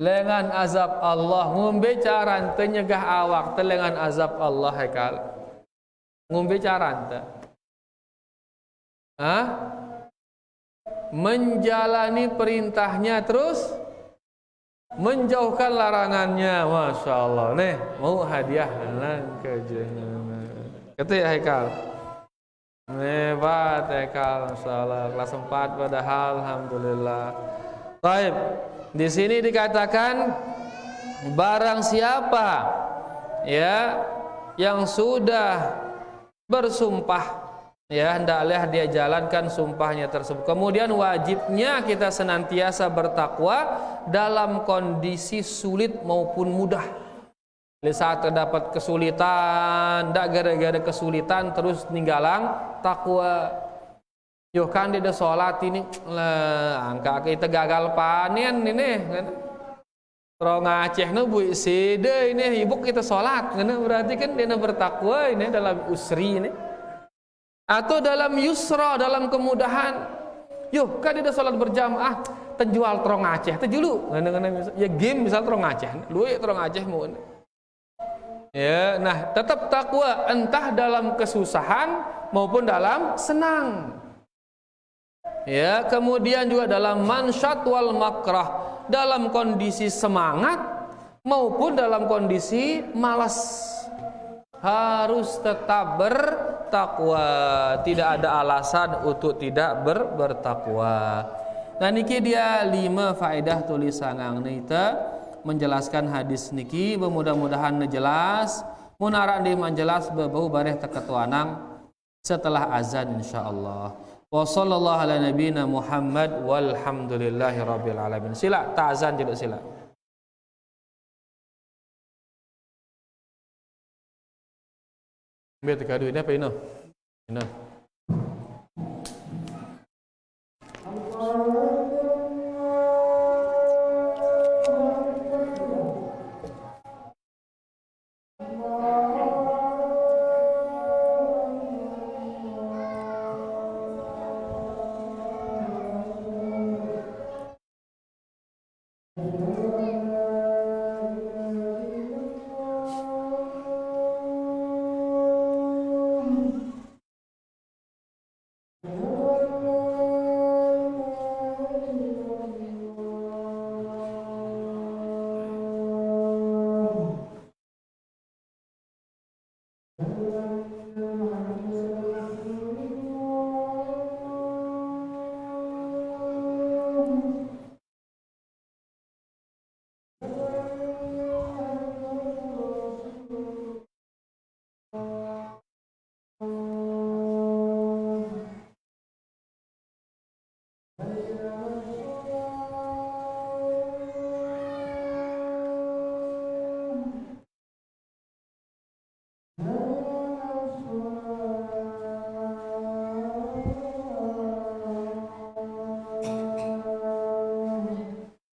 Speaker 1: Lengan azab Allah. Ngombe caran teu nyegah awak teh lengan azab Allah Haikal. Ngombe caran teh. Menjalani perintahnya terus menjauhkan larangannya. Masya Allah. Nih, mau hadiah nang ke kata ya Haikal. Hebat Haikal, Masya Allah. Kelas 4 padahal alhamdulillah. Baik. Di sini dikatakan barang siapa ya yang sudah bersumpah, ya hendaklah dia jalankan sumpahnya tersebut. Kemudian wajibnya kita senantiasa bertakwa dalam kondisi sulit maupun mudah. Di saat terdapat kesulitan, tidak gara-gara kesulitan terus ninggalang takwa. Yo kan dia sholat ini lah, angka kita gagal panen ini kan. Terong Aceh nu bu sede ini ibu kita sholat, kan berarti kan dia bertakwa ini dalam usri ini. Atau dalam yusra, dalam kemudahan. Yo kan dia sholat berjamaah, terjual terong Aceh, terjulu. Ya game misal terong Aceh, lu terong Aceh mau. Ya, nah tetap takwa entah dalam kesusahan maupun dalam senang. Ya, kemudian juga dalam mansyat wal makrah, dalam kondisi semangat maupun dalam kondisi malas harus tetap bertakwa, tidak ada alasan untuk tidak bertakwa. Nah niki dia 5 faedah tulisan ang nita menjelaskan hadis niki, mudah-mudahan jelas munarak di menjelas berbau bareh teketuanang setelah azan insyaallah. Wa sallallahu ala nabiyina Muhammad walhamdulillahi rabbil alamin. Sila ta'azan tidak sila. Biar tekadu ini apa ini? Ini.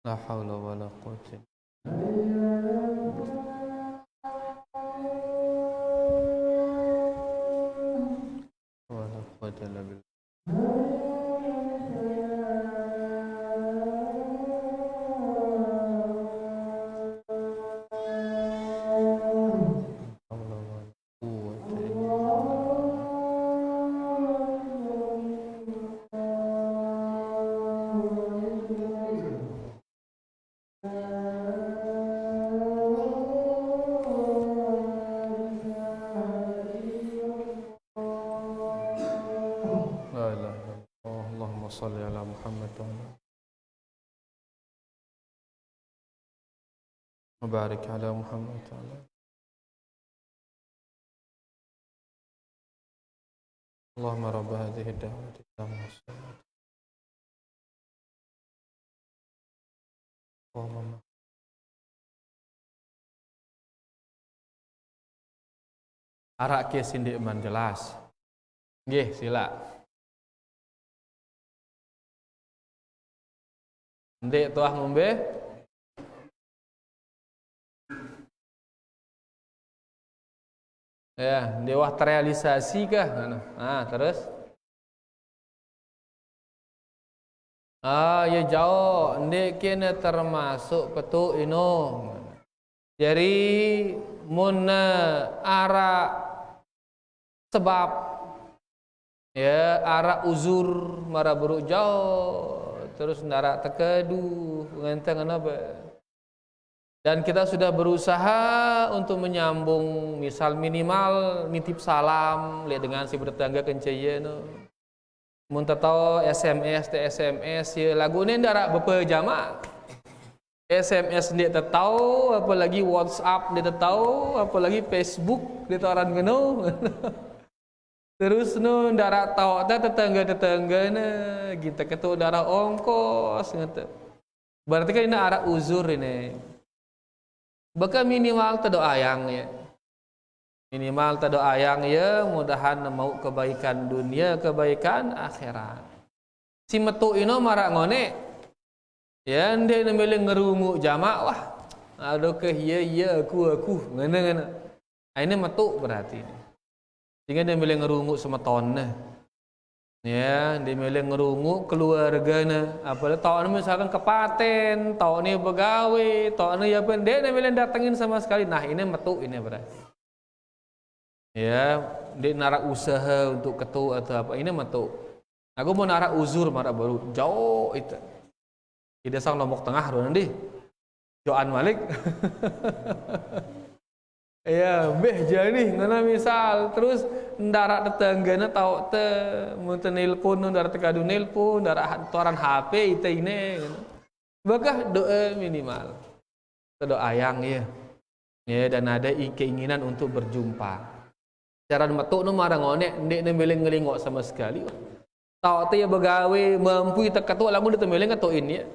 Speaker 1: La haula wala quwwata wala quwwata illa billah. Shalli ala Muhammad wa barik ala Muhammad Allahumma rabb hadhihi ad-da'wati tammas Allahumma arak ke sindik man jelas nggih sila ndek tuah ngombe ya dewah terrealisasi kah terus ya jauh ndek kena termasuk petuk ino jadi mun ara sebab ya ara uzur mara buruk jauh terus ndarak tekedu ngenteng apa dan kita sudah berusaha untuk menyambung misal minimal nitip salam lihat dengan si bertetangga kenceye no mun tahu SMS ya lagu ini ndarak bepe jamak SMS dia tak tahu, apalagi WhatsApp dia tak tahu, apalagi Facebook dia tak orang kena. Terus nu darat tahu tak tetangga na kita ketu darah ongkos ngata. Berarti kan ini arah uzur ini. Baka minimal tak doa ayang ya. Minimal tak doa ayang ya, mudahan mau kebaikan dunia, kebaikan akhirat. Si metu ino marak ngone. Ya, dia namanya ngerungu jamak wah. Adakah ya aku ngana. Ini metu berarti. Sehingga dia namanya ngerungu semeton nah. Ya, dia namanya ngerungu keluarga nah. Apalagi tahun misalkan kepaten, tahun ini begawe, tahun ini apa dia namanya datengin sama sekali. Nah, ini metu ini berarti. Ya, dia narak usaha untuk ketu atau apa. Ini metu. Aku mau narak uzur marak baru jauh itu. Ida sang lombok tengah do nanti. Joan Malik. Ya, beh jadi ngana misal terus ndarak tetanggana tahu te mun nelpon ndarak tekadu nelpon ndarak toran HP itu ini. Bakah doa minimal. Doa ayang ya. Ya dan ada keinginan untuk berjumpa. Cara metu nu marang ngone ndek nembeleng ngelingok sama sekali. Tahu te ya begawe mampu tak ketua lagu dia tembeleng katuin ya.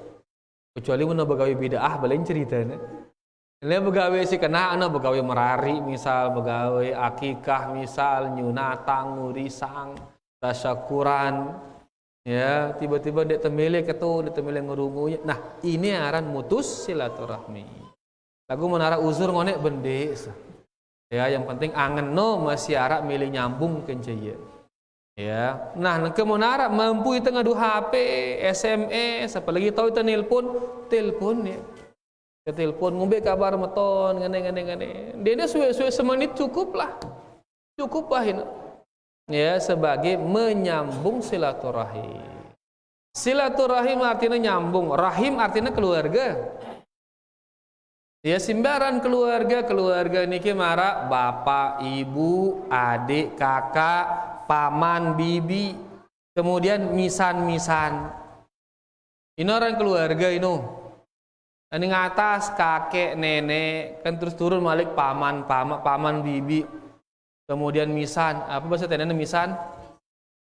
Speaker 1: Kecuali mana begawe bid'ah balain ceritanya. Ini begawe si kena ana begawe merari misal begawe akikah misal nyunatang ngurisang tasyakuran ya tiba-tiba dek temele ketu dek temele ngerungunya. Nah ini aran mutus silaturahmi. Lagu menara uzur ngonek bende ya yang penting angen no masih arak milih nyambung kencaya. Ya, nah kemonara mampu itu ngadu HP, SMS, apalagi tahu itu telepon ya. Ke telepon ngombe kabar meton ngene. Dia suwe-suwe semenit cukup lah ini. Ya, sebagai menyambung silaturahim. Silaturahim artinya nyambung, rahim artinya keluarga. Ya simbaran keluarga niki mara bapak, ibu, adik, kakak, paman, bibi, kemudian misan. Ini orang keluarga ini. Ini ngatas kakek, nenek, kan terus turun balik paman, bibi, kemudian misan. Apa bahasa tenane misan?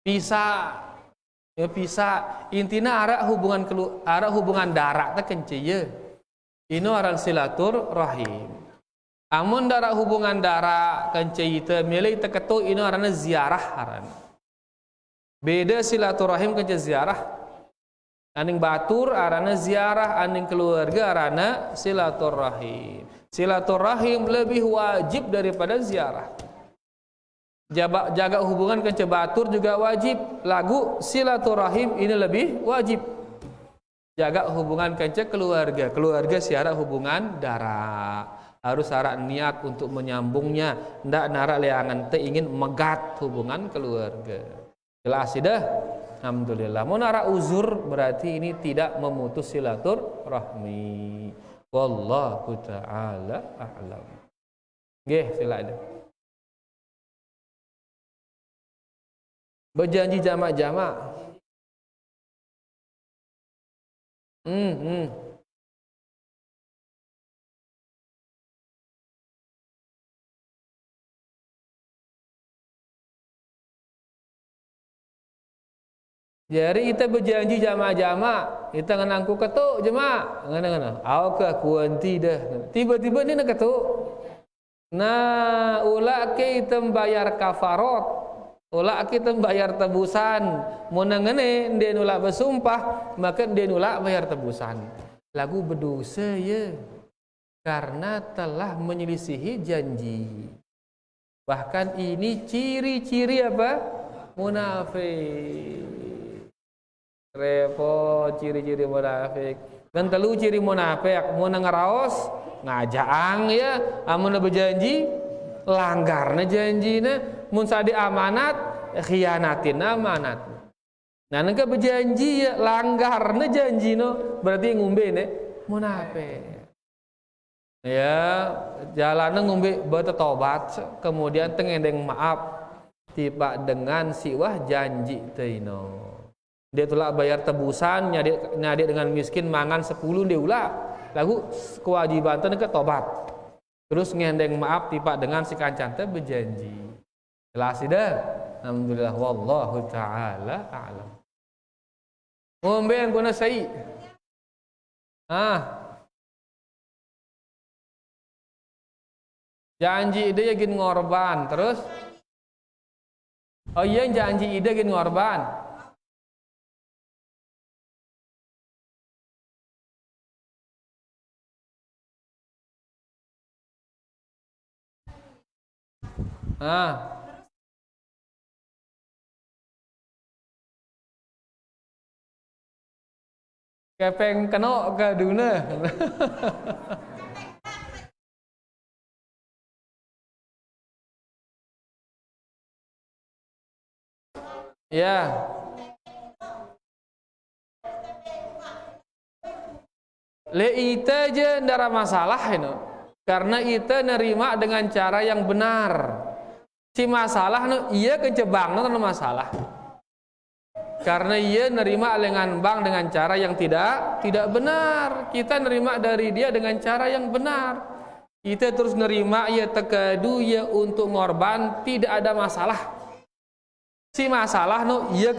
Speaker 1: Pisah. Ya pisah. Intinya arah hubungan darah tak kenceye. Ini orang silaturahim. Amun darah hubungan darah kencayita milih teketu ini arana ziarah aran. Beda silaturahim kenca ziarah. Aning batur arana ziarah, aning keluarga arana silaturahim. Silaturahim lebih wajib daripada ziarah. Jaga hubungan kenca batur juga wajib. Lagu silaturahim ini lebih wajib. Jaga hubungan kenca keluarga siara hubungan darah. Harus syarat niat untuk menyambungnya. Ndak narak leangan te ingin megat hubungan keluarga. Jelas dah. Alhamdulillah. Mau narak uzur berarti ini tidak memutus silaturahmi. Wallahu ta'ala a'lam. Nggih, silakan. Berjanji jamak-jamak. Jadi kita berjanji jamaah-jamaah, kita nganangku ketuk jemaah, ngana. Aku kuanti dah. Tiba-tiba ni nak ketuk. Nah, ulah kita bayar kafarat, ulah kita bayar tebusan. Mun ngene dia nulak bersumpah, maka dia nulak bayar tebusan. Lagu berdosa ya. Karena telah menyelisihi janji. Bahkan ini ciri-ciri apa? Munafik. Repot ciri-ciri munafik. Dan telu ciri munafik mun ngaraos ngajaang ya, amun berjanji langgarna janjina, mun sadi amanat khianatin amanat. Nah nengka berjanji ya langgarna janjino berarti ngombe ne munafik. Ya jalanna ngombe bertobat kemudian tengendeng maaf tiba dengan siwah janji teino. Dia tolak bayar tebusan, nyadi dengan miskin mangan 10 dia ulah. lalu kewajiban teh ke tobat. Terus ngendeng maaf tipak dengan si kancan teh berjanji. Jelas dah. Alhamdulillah wallahu taala a'lam. Ngombe yang guna sai. Janji ide gin ngorban terus. Oh iya janji ide gin ngorban. Kepeng kena ke duna. Ya. Le ite je ndara masalah ini. Karena ite nerima dengan cara yang benar. Si masalah no iya kecebang no masalah. Karena ia nerima dengan bang dengan cara yang tidak benar. Kita nerima dari dia dengan cara yang benar. Kita terus nerima ia tekadu ia untuk ngorban tidak ada masalah. Si masalah no ia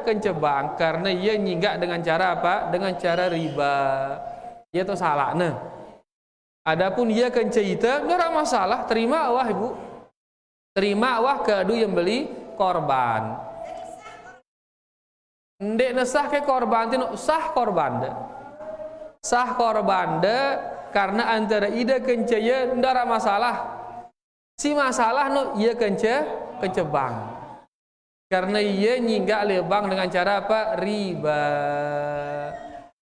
Speaker 1: kencebang karena ia nyinggak dengan cara apa? Dengan cara riba. Ia tu salah nah. Adapun ia kenceita enggak masalah, terima wah ibu. Terima wah kadu yang beli korban. Ndek nesah ke korban tino sah korban de. Sah korban de karena antara ida kencaya ndara masalah. Si masalah no ia kencebang. Karena ia nyinggak lebang dengan cara apa? Riba.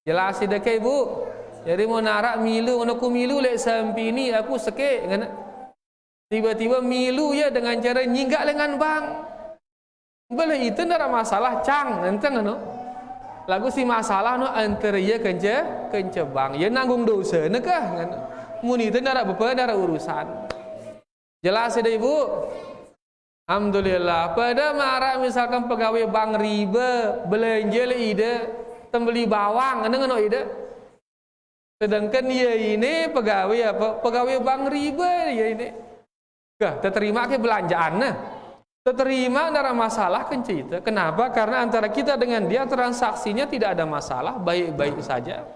Speaker 1: Jelas ida ke ibu. Jadi mau narak milu, aku milu lek sampini aku seke ngana. Tiba-tiba milu ya dengan cara nyinggak dengan bang. Boleh itu ndara masalah cang enteng anu. Lagu si masalah no antara ia kencebang. Ia nanggung dosa nekah ngana. Mun itu ndara bepa ndara urusan. Jelas ida ibu? Alhamdulillah. Pada marah misalkan pegawai bank riba belanja le ida tembeli bawang ngana ida. Sedangkan ia ini pegawai apa? Pegawai bank riba ia ini. Kah terima ke belanjaan nah. Terima ndara masalah kencita. Kenapa? Karena antara kita dengan dia transaksinya tidak ada masalah, baik-baik saja.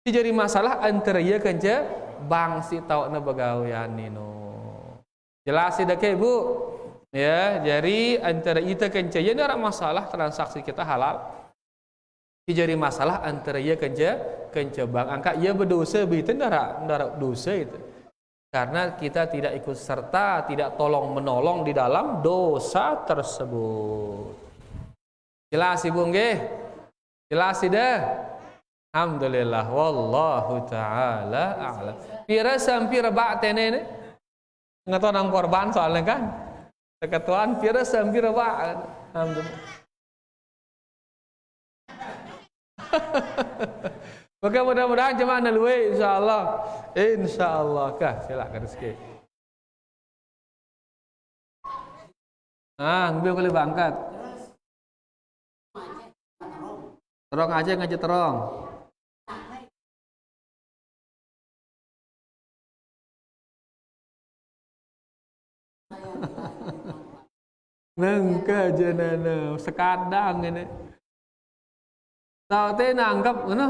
Speaker 1: Jadi masalah antara ia kenca bang si tau na bagawian nino. Jelas tidak ke ibu? Ya, jadi antara kita kenca ya ndara masalah transaksi kita halal. Jadi masalah antara ia kenca bang angka ia berdosa begitu ndara dosa itu. Karena kita tidak ikut serta, tidak tolong menolong di dalam dosa tersebut. Jelas ibu nggih? Jelas ida? Alhamdulillah wallahu taala a'lam. Pira sampai reba tene ngataw nang korban soalnya kan. Ketuaan pira sampai reba. Alhamdulillah. Maka mudah-mudahan jemaah nalwe insyaallah. Insyaallah kah silakan rezeki. Ngambil boleh bangkat. Terong aja ngaji terong. Nangka jenana sekadang ini. Tahu teh nanggap ngono.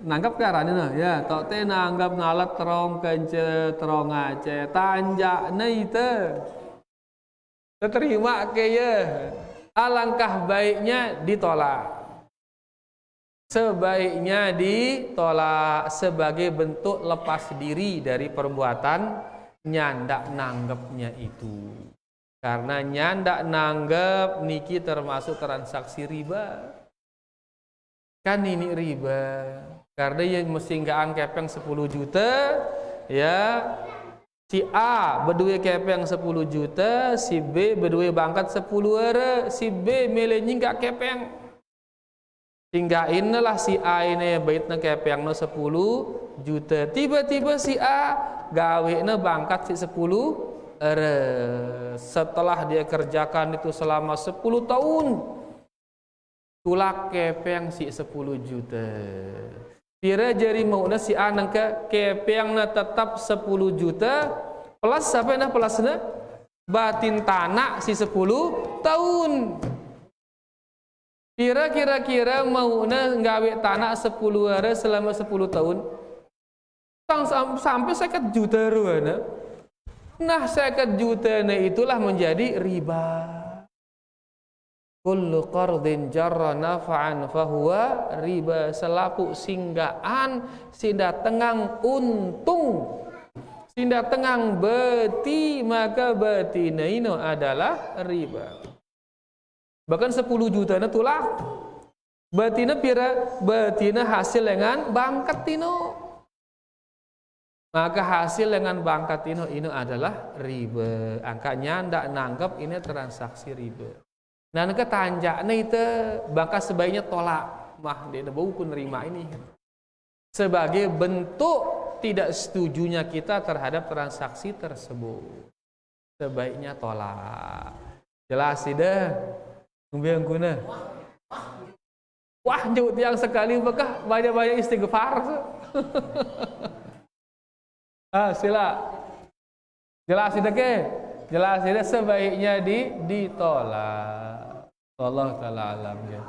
Speaker 1: Nanggap ke arah ini ya, tok teh nanggap ngalat terong kence terong ace tanjak itu terima ke ya, alangkah baiknya ditolak, sebaiknya ditolak sebagai bentuk lepas diri dari perbuatan nyandak nanggapnya itu, karena nyandak nanggap niki termasuk transaksi riba, kan ini riba. Karena yang mesinggaan kepeng 10 juta ya, si A berdua kepeng 10 juta, si B berdua bangkat 10 ere, si B milih nyinggak kepeng hingga inilah si A ini baitnya kepeng no 10 juta, tiba-tiba si A gawe no bangkat si 10 ere. Setelah dia kerjakan itu selama 10 tahun tulak kepeng si 10 juta. Pira jari mauna si anang ke kepengna tetap 10 juta plus apa na plusna batin tanah si 10 tahun. Pira kira-kira mauna nggawe tanah 10 hari selama 10 tahun. Sampai 50 juta ruana. Nah 50 juta itulah menjadi riba. Kullu qardin jarra naf'an fahuwa riba. Selaku singgaan sinda tengang untung, sinda tengang beti, maka betina ino adalah riba. Bahkan 10 juta na tulak betina pira, betina hasil dengan bangkat tino, maka hasil dengan bangkat ino adalah riba. Angkanya ndak nanggap ini transaksi riba. Nah, ke tanjaknya itu bangka sebaiknya tolak. Mah dia bau ku nerima ini. Sebagai bentuk tidak setujunya kita terhadap transaksi tersebut. Sebaiknya tolak. Jelas tidak? Ngomong guna. Wah, jauh yang sekali bekah banyak-banyak istighfar. Sila. Jelas tidak ke? Jelas tidak sebaiknya ditolak. Allah taala alam ya.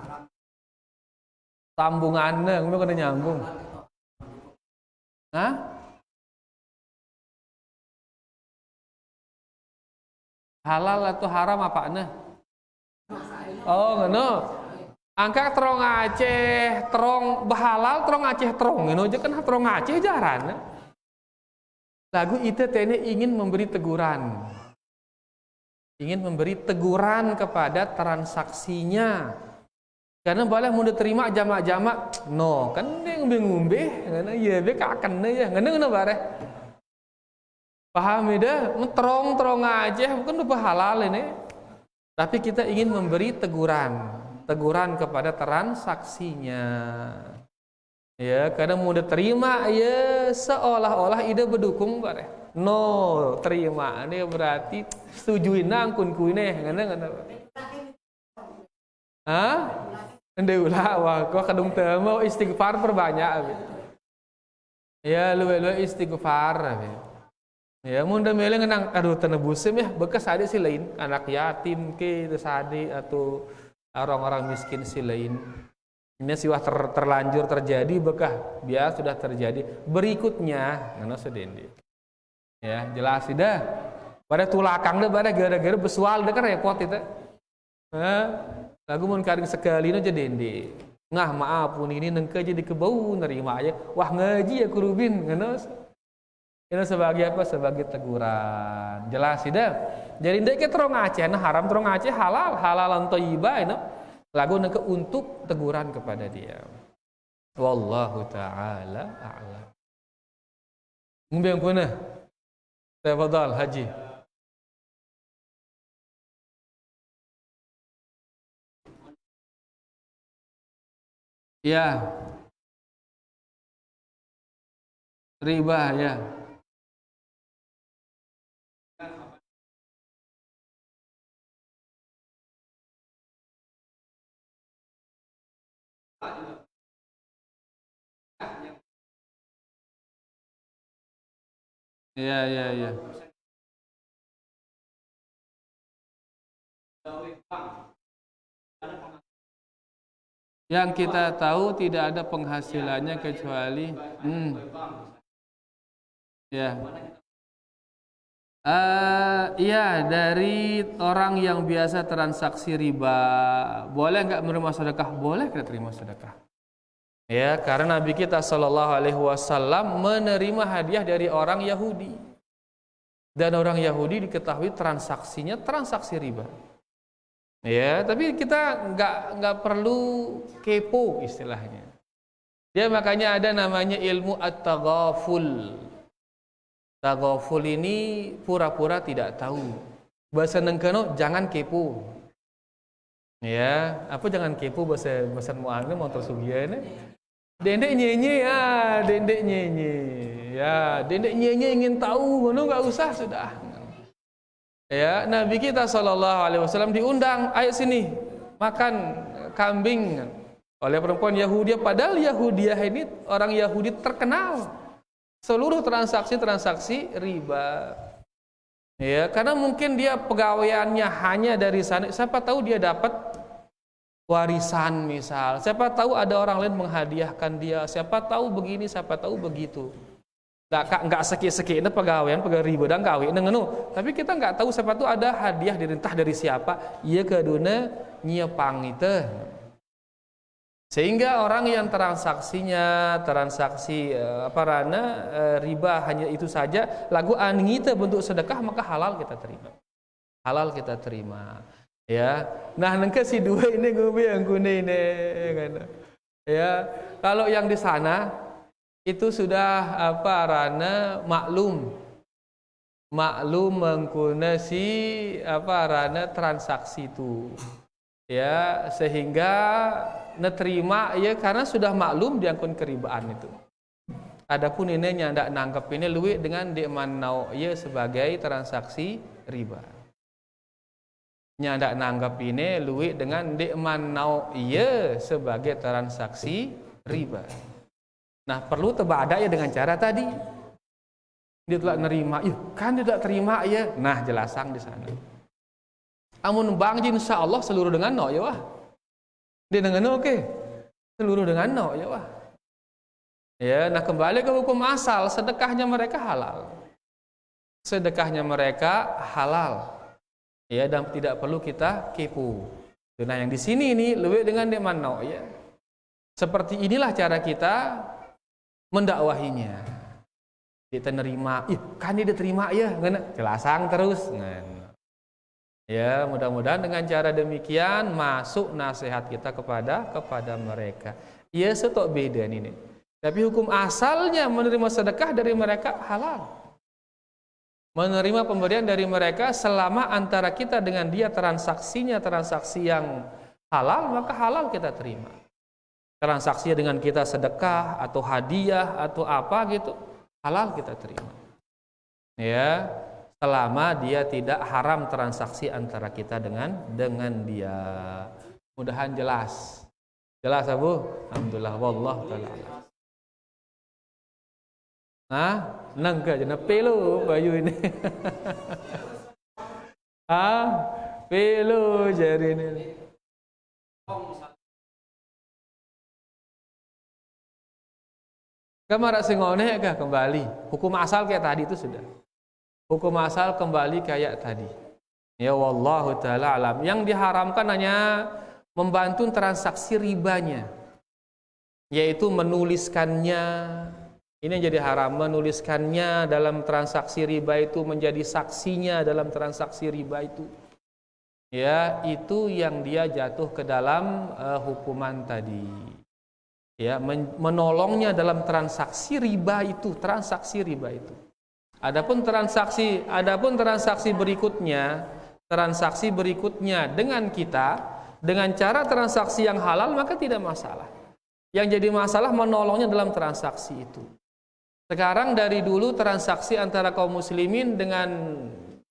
Speaker 1: Sambungannya, ngomong kena nyambung. Hah? Halal atau haram apanya? Oh, ngono. Angka terong Aceh, terong bahalal, terong Aceh terong. Ngono aja kan terong Aceh jaran. Lagu itu tene ingin memberi teguran. Ingin memberi teguran kepada transaksinya. Karena boleh mau diterima jamak-jamak. No, kan dia ngumbe-ngumbe, ngana ya be kaken ya. Ngana bare. Paham ida? Terong aja bukan udah halal ini. Tapi kita ingin memberi teguran kepada transaksinya. Ya, karena mau diterima ya seolah-olah ide berdukung bare. No, terima ini berarti setujuin nangkun kuine ngana. Hah? Ende ulah wah gua kadung teu mau istighfar perbanyak. Ya, lu istighfar. Ya, mun da mele ngenang aduh tenebusem ya bekas ade si lain, anak yatim ke terus ade atau orang-orang miskin si lain. Ini siwah terlanjur terjadi bekah biar sudah terjadi berikutnya ngana sedende. Ya, jelas dah. Pada tulakang deh pada gara-gara besual deh kan repot itu. Lagu mun karing sekali no jadi dende. Ngah maaf pun ini nengke jadi kebau nerima aja. Wah ngaji ya kurubin ngenos. Ini sebagai apa? Sebagai teguran. Jelas dah. Jadi ndek ke terong Aceh, nah haram terong Aceh halalan thayyibah ini. Lagu nengke untuk teguran kepada dia. Wallahu taala a'lam. Ngombe puna. Tafadhal Haji. Ya. Riba ya. Ya. Yang kita tahu tidak ada penghasilannya kecuali ya. Iya dari orang yang biasa transaksi riba. Boleh nggak menerima sedekah? Boleh kita terima sedekah. Ya, karena Nabi kita Shallallahu Alaihi Wasallam menerima hadiah dari orang Yahudi, dan orang Yahudi diketahui transaksinya transaksi riba. Ya, tapi kita nggak perlu kepo istilahnya. Ya, makanya ada namanya ilmu at-taghaful. Taghaful ini pura-pura tidak tahu. Bahasa Nengkeno jangan kepo. Ya, apa jangan kepo bahasa muangnya mau tersugian. Dendek nyenye ya, dendek nyenye. Ya, dendek nyenye ingin tahu, mana nggak usah sudah. Ya, Nabi kita Shallallahu Alaihi Wasallam diundang, ayo sini makan kambing. oleh perempuan Yahudi, padahal Yahudiah ini orang Yahudi terkenal seluruh transaksi-transaksi riba. Ya, karena mungkin dia pegawaiannya hanya dari sana, siapa tahu dia dapat warisan misal, siapa tahu ada orang lain menghadiahkan dia, siapa tahu begini, siapa tahu begitu. Nggak seki-seki ini pegawai riba dan kawin ngenu, tapi kita nggak tahu siapa tahu ada hadiah entah dari siapa, ia keduna nyepang itu. Sehingga orang yang transaksi riba hanya itu saja, lagu anggita bentuk sedekah, maka halal kita terima. Halal kita terima. Ya. Nah, nengke si dua ini gue yang kuning ini kan. Ya, kalau yang di sana itu sudah maklum menggunakan transaksi itu. Ya, sehingga neterima ya karena sudah maklum diangkun keribaan itu. Adapun ini nyandak nangkep ini luwih dengan dimanau ya sebagai transaksi riba. Nyandak nangkep ini luwih dengan dimanau ya sebagai transaksi riba. Nah, perlu tebada ya dengan cara tadi. Dia telah nerima, kan dia tidak terima ya. Nah, jelasang di sana. Amun bang insya Allah seluruh dengan no ya wah. Dia dengan no oke. Seluruh dengan no ya wah. Ya, nah kembali ke hukum asal, sedekahnya mereka halal. Sedekahnya mereka halal. Ya, dan tidak perlu kita kepo. Nah, yang di sini ini lebih dengan deman no ya. Seperti inilah cara kita mendakwahinya. Dia nerima, kan dia diterima ya, jelasang terus. Ya, mudah-mudahan dengan cara demikian masuk nasihat kita kepada mereka. Ya, setok beda ini. Tapi hukum asalnya menerima sedekah dari mereka halal. Menerima pemberian dari mereka selama antara kita dengan dia transaksinya transaksi yang halal, maka halal kita terima. Transaksinya dengan kita sedekah atau hadiah atau apa gitu, halal kita terima. Ya, selama dia tidak haram transaksi antara kita dengan dia. Mudahan jelas. Jelas Abu? Alhamdulillah wallahu taala. Nangka jana pelo baju ini. Pelo jari ini. Kamar singone kah kembali. Hukum asal kayak tadi itu sudah. Hukum asal kembali kayak tadi. Ya wallahu taala alam. Yang diharamkan hanya membantu transaksi ribanya, yaitu menuliskannya. Ini yang jadi haram, menuliskannya dalam transaksi riba itu, menjadi saksinya dalam transaksi riba itu. Ya, itu yang dia jatuh ke dalam hukuman tadi. Ya, menolongnya dalam transaksi riba itu, Adapun transaksi berikutnya dengan kita dengan cara transaksi yang halal, maka tidak masalah. Yang jadi masalah menolongnya dalam transaksi itu. Sekarang dari dulu transaksi antara kaum muslimin dengan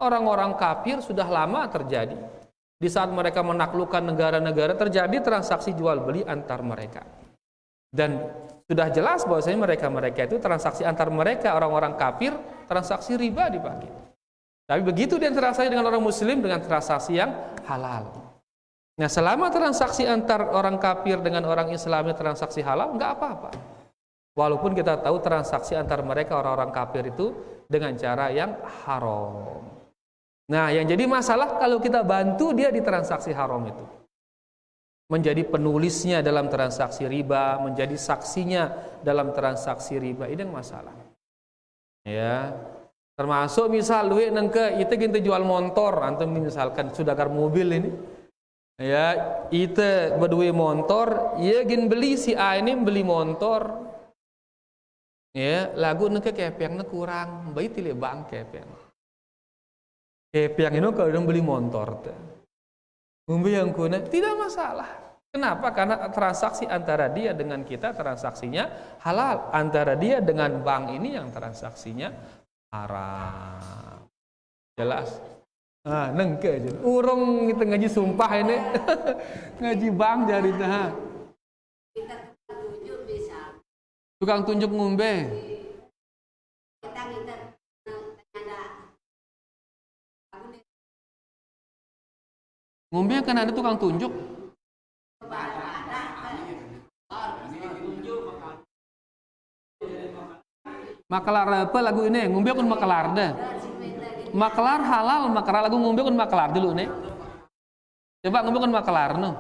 Speaker 1: orang-orang kafir sudah lama terjadi. Di saat mereka menaklukkan negara-negara terjadi transaksi jual beli antar mereka. Dan sudah jelas bahwasanya mereka itu transaksi antar mereka orang-orang kafir, transaksi riba dipakai. Tapi begitu dia transaksi dengan orang muslim dengan transaksi yang halal. Nah, selama transaksi antar orang kafir dengan orang Islam transaksi halal, enggak apa-apa. Walaupun kita tahu transaksi antar mereka orang-orang kafir itu dengan cara yang haram. Nah, yang jadi masalah kalau kita bantu dia di transaksi haram itu. Menjadi penulisnya dalam transaksi riba, menjadi saksinya dalam transaksi riba, ini yang masalah. Ya. Termasuk misal duit nengke itu kita jual motor, antum misalkan sudah mobil ini. Ya, itu berdua motor, ia gin beli si A ini beli motor. Ya, lagu nengke kepengna kurang, bayi tilih bang kepeng. Kepeng ini kalau beli motor teh. Ngombe yang kuna tidak masalah. Kenapa? Karena transaksi antara dia dengan kita transaksinya halal, antara dia dengan bank ini yang transaksinya haram. Jelas? Nengke aja. Urung kita ngaji sumpah ini. Ngaji bank jadi nah.
Speaker 2: Kita tunjuk bisa.
Speaker 1: Tukang tunjuk ngombe.
Speaker 2: Kita ada.
Speaker 1: Ngombe kan ada tukang tunjuk. Makelar apa lagu ini? Ngombe kan makelar dah. Makelar halal, makelar lagu ngombe kan makelar dulu nih. Coba ngombe kan makelar no.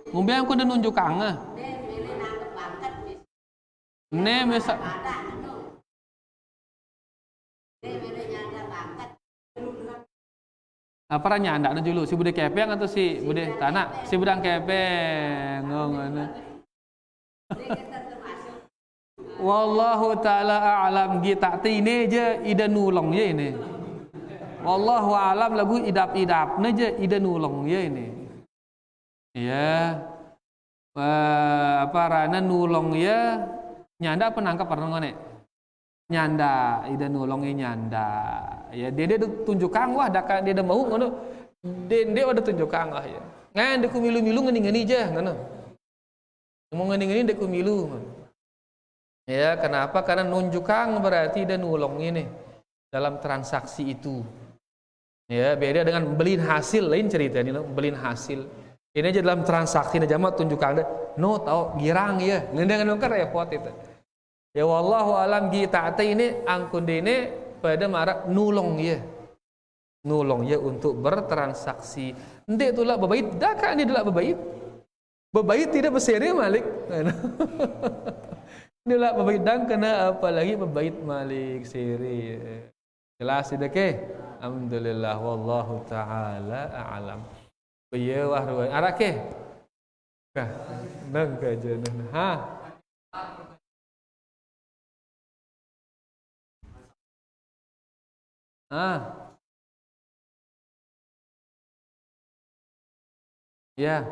Speaker 1: Ngombe aku udah nunjuk kanga. Ne mesa. Apa ranya anda dulu si bude kepeng atau si bude tanah? Si budang kepeng. Ngono. Wallahu taala a'lam kita ini je ida nulong je ini. Wallahu a'lam lagu idap-idap je ida nulong je ini. Ya. Apa rana nulong ya nyanda penangkap pernah ngone. Nyanda ida nulongnya nyanda. Ya dia tunjukkan wah dak dia mau ngono. Dia ada tunjukkan wah ya. Ngan deku milu-milu ngeni-ngeni je ngono. Mau ngeni-ngeni deku milu. Ya, kenapa? Karena nunjukkan berarti dan nulong ini dalam transaksi itu. Ya, beda dengan beliin hasil lain cerita ini, beliin hasil. Ini aja dalam transaksi aja mah tunjukkan deh. No, tahu girang ya. Ngendengan kan repot itu. Ya wallahu alam kita ini angkun ini pada marah nulong ya. Nulong ya untuk bertransaksi. Ndek itulah babait, dah kan dia itulah babait. Babait tidak berseri malik. Inilah babait dan kena apalagi babait malik siri. Jelas tidak ke? Alhamdulillah wallahu taala a'lam. Biya wah ruan arak ke? Kah, nang kajian. Ha. Ah. Ya.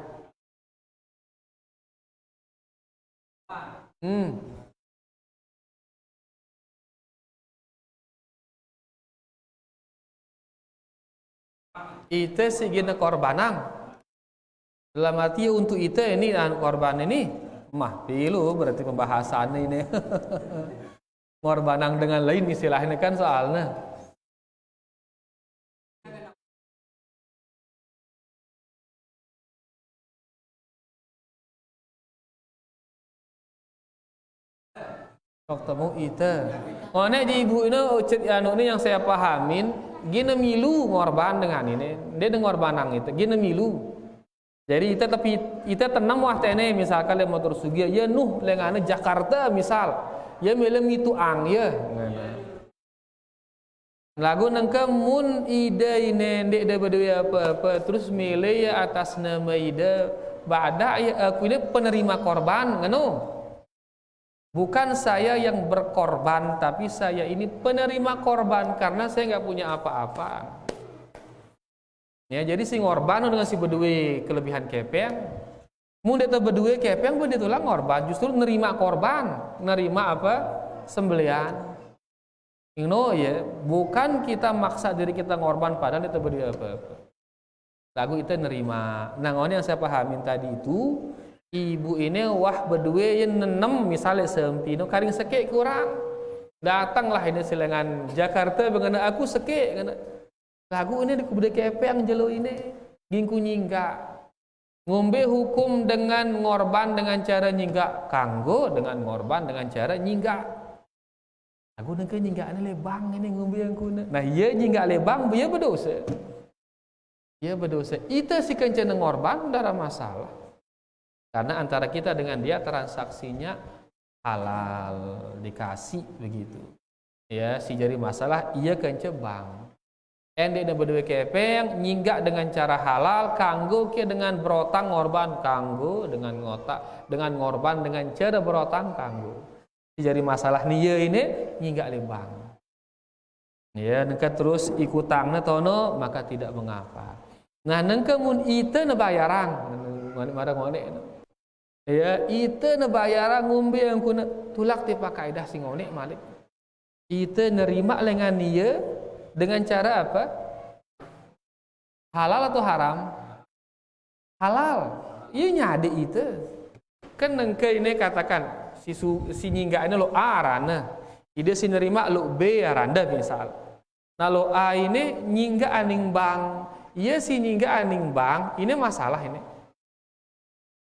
Speaker 1: Ite segini korbanang dalam arti untuk ite ini korban ini mah pilu berarti pembahasan ini korbanang dengan lain istilahnya kan soalnya ketemu ite oh nek di ibu ini anu ini yang saya pahamin gina milu ngorban dengan ini dia ngorbanang itu gina milu jadi tapi kita tenang wah tene misalkan le motor sugia ya nuh lengane Jakarta misal ya melem itu ang ya lagu nangka mun ide ini ndek da berdua apa terus milih ya atas nama ide bada ya aku ini penerima korban ngano bukan saya yang berkorban tapi saya ini penerima korban karena saya nggak punya apa-apa. Ya, jadi si ngorban dengan si berdua kelebihan kepeng. Mun dia berdua kepeng pun dia tulang ngorban, justru nerima korban, nerima apa? Sembelian. Ino ya, bukan kita maksa diri kita ngorban padahal dia berdua apa-apa. Lagu itu nerima. Nah, yang saya pahamin tadi itu ibu ini wah berdua yang nenem misalnya sempino karing sekek kurang. Datanglah ini silengan Jakarta bagaimana aku sekek kena lagu ini di kubde kepeng jelo ini gingku nyingga ngombe hukum dengan ngorban dengan cara nyingga kanggo dengan ngorban dengan cara nyingga lagu nengke nyingga ane lebang ini ngombe yang kuna nah iya nyingga lebang dia berdosa itu si kencana ngorban tidak ada masalah karena antara kita dengan dia transaksinya halal dikasih begitu ya si jadi masalah iya kencana bang Ende dan berdua kepeng nyinggak dengan cara halal kanggo ke dengan berotang ngorban kanggo dengan ngotak dengan ngorban dengan cara berotang kanggo jadi masalah niya ini nyinggak lebang ya nengka terus ikutangna tono maka tidak mengapa nah nengka mun ite na bayaran ngone ya ite na bayaran ngombe yang kuna tulak ti pakaidah sing ngone malik ite nerima lengan niya dengan cara apa? Halal atau haram? Halal. Iya nyade itu. Kan nengke ini katakan si nyingga ini lo A arana. Ide si nerima lo B aranda misal. Nah lo A ini nyingga aning bang. Iya si nyingga aning bang. Ini masalah ini.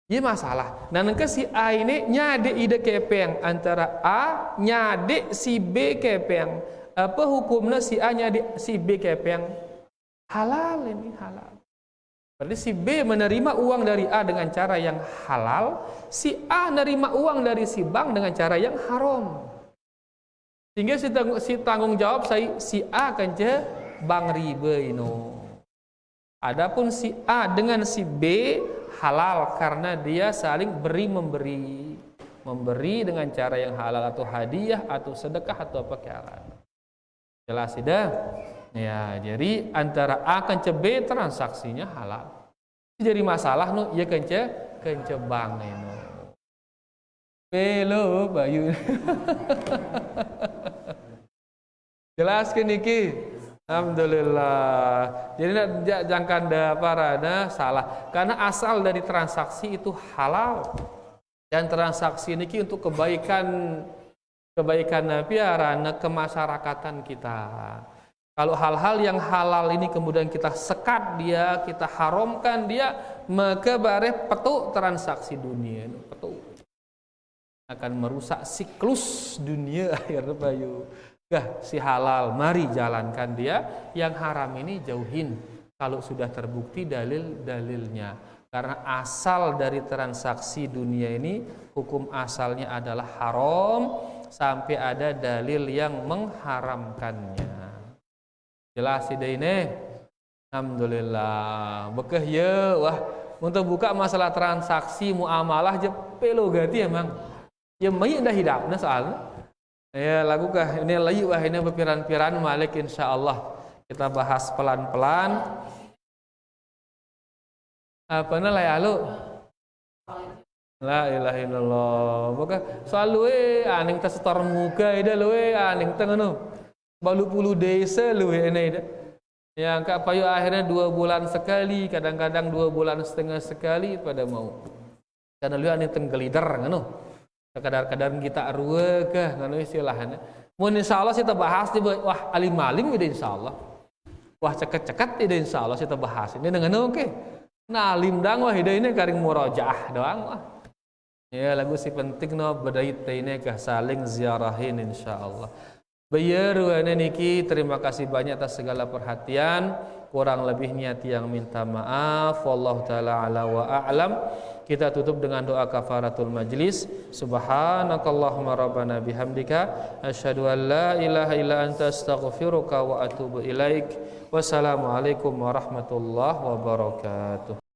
Speaker 1: Iya masalah. Nah nengke si A ini nyade ide kepeng antara A nyade si B kepeng. Apa hukumnya si A nyade si B kepeng? Halal ini halal. Berarti si B menerima uang dari A dengan cara yang halal, si A menerima uang dari si bank dengan cara yang haram. Sehingga si tanggung jawab si A kan je bank riba ino. Adapun si A dengan si B halal karena dia saling beri memberi. Memberi dengan cara yang halal atau hadiah atau sedekah atau apa kira. Jelas tidak? Ya, jadi antara A kence B transaksinya halal. Jadi masalah nu ya kence bank nu. Pelo bayu. Jelas kan niki? Alhamdulillah. Jadi jangan ada parana salah karena asal dari transaksi itu halal. Dan transaksi niki untuk kebaikan piarana kemasyarakatan kita. Kalau hal-hal yang halal ini kemudian kita sekat dia, kita haramkan dia, maka bare petuk transaksi dunia, petuk akan merusak siklus dunia akhirnya bayu. Gah si halal, mari jalankan dia, yang haram ini jauhin. Kalau sudah terbukti dalil-dalilnya, karena asal dari transaksi dunia ini hukum asalnya adalah haram sampai ada dalil yang mengharamkannya. Jelas ide ini. Alhamdulillah. Bekeh ya wah untuk buka masalah transaksi muamalah je pelo ganti emang. Ya mai dah hidapna soalnya. Ya lagu kah ini layu wah ini bepiran-piran malik insyaallah. Kita bahas pelan-pelan. Apa na layalu? La ilaha illallah. Bekeh soal we aning tas setor muka ida we aning teng anu. Balu puluh desa lu ini dah. Yang kak payu akhirnya 2 bulan sekali, kadang-kadang 2 bulan setengah sekali pada mau. Karena lu ane tenggelider nganu. Kadar-kadar kita arua ke nganu istilahnya. Mun insyaallah kita bahas di wah alim-alim ide insyaallah. Wah ceket-ceket ide insyaallah kita bahas. Ini dengan oke. Nah alim dang wah ide ini karing murojaah doang wah. Ya lagu si penting no bedait ini kah saling ziarahin insyaallah. Bayar niki terima kasih banyak atas segala perhatian, kurang lebihnya tiang minta maaf. Wallahu taala ala wa a'lam. Kita tutup dengan doa kafaratul majlis. Subhanakallahumma rabbana bihamdika asyhadu an la ilaha illa anta astaghfiruka wa atubu ilaik. Wassalamualaikum warahmatullahi wabarakatuh.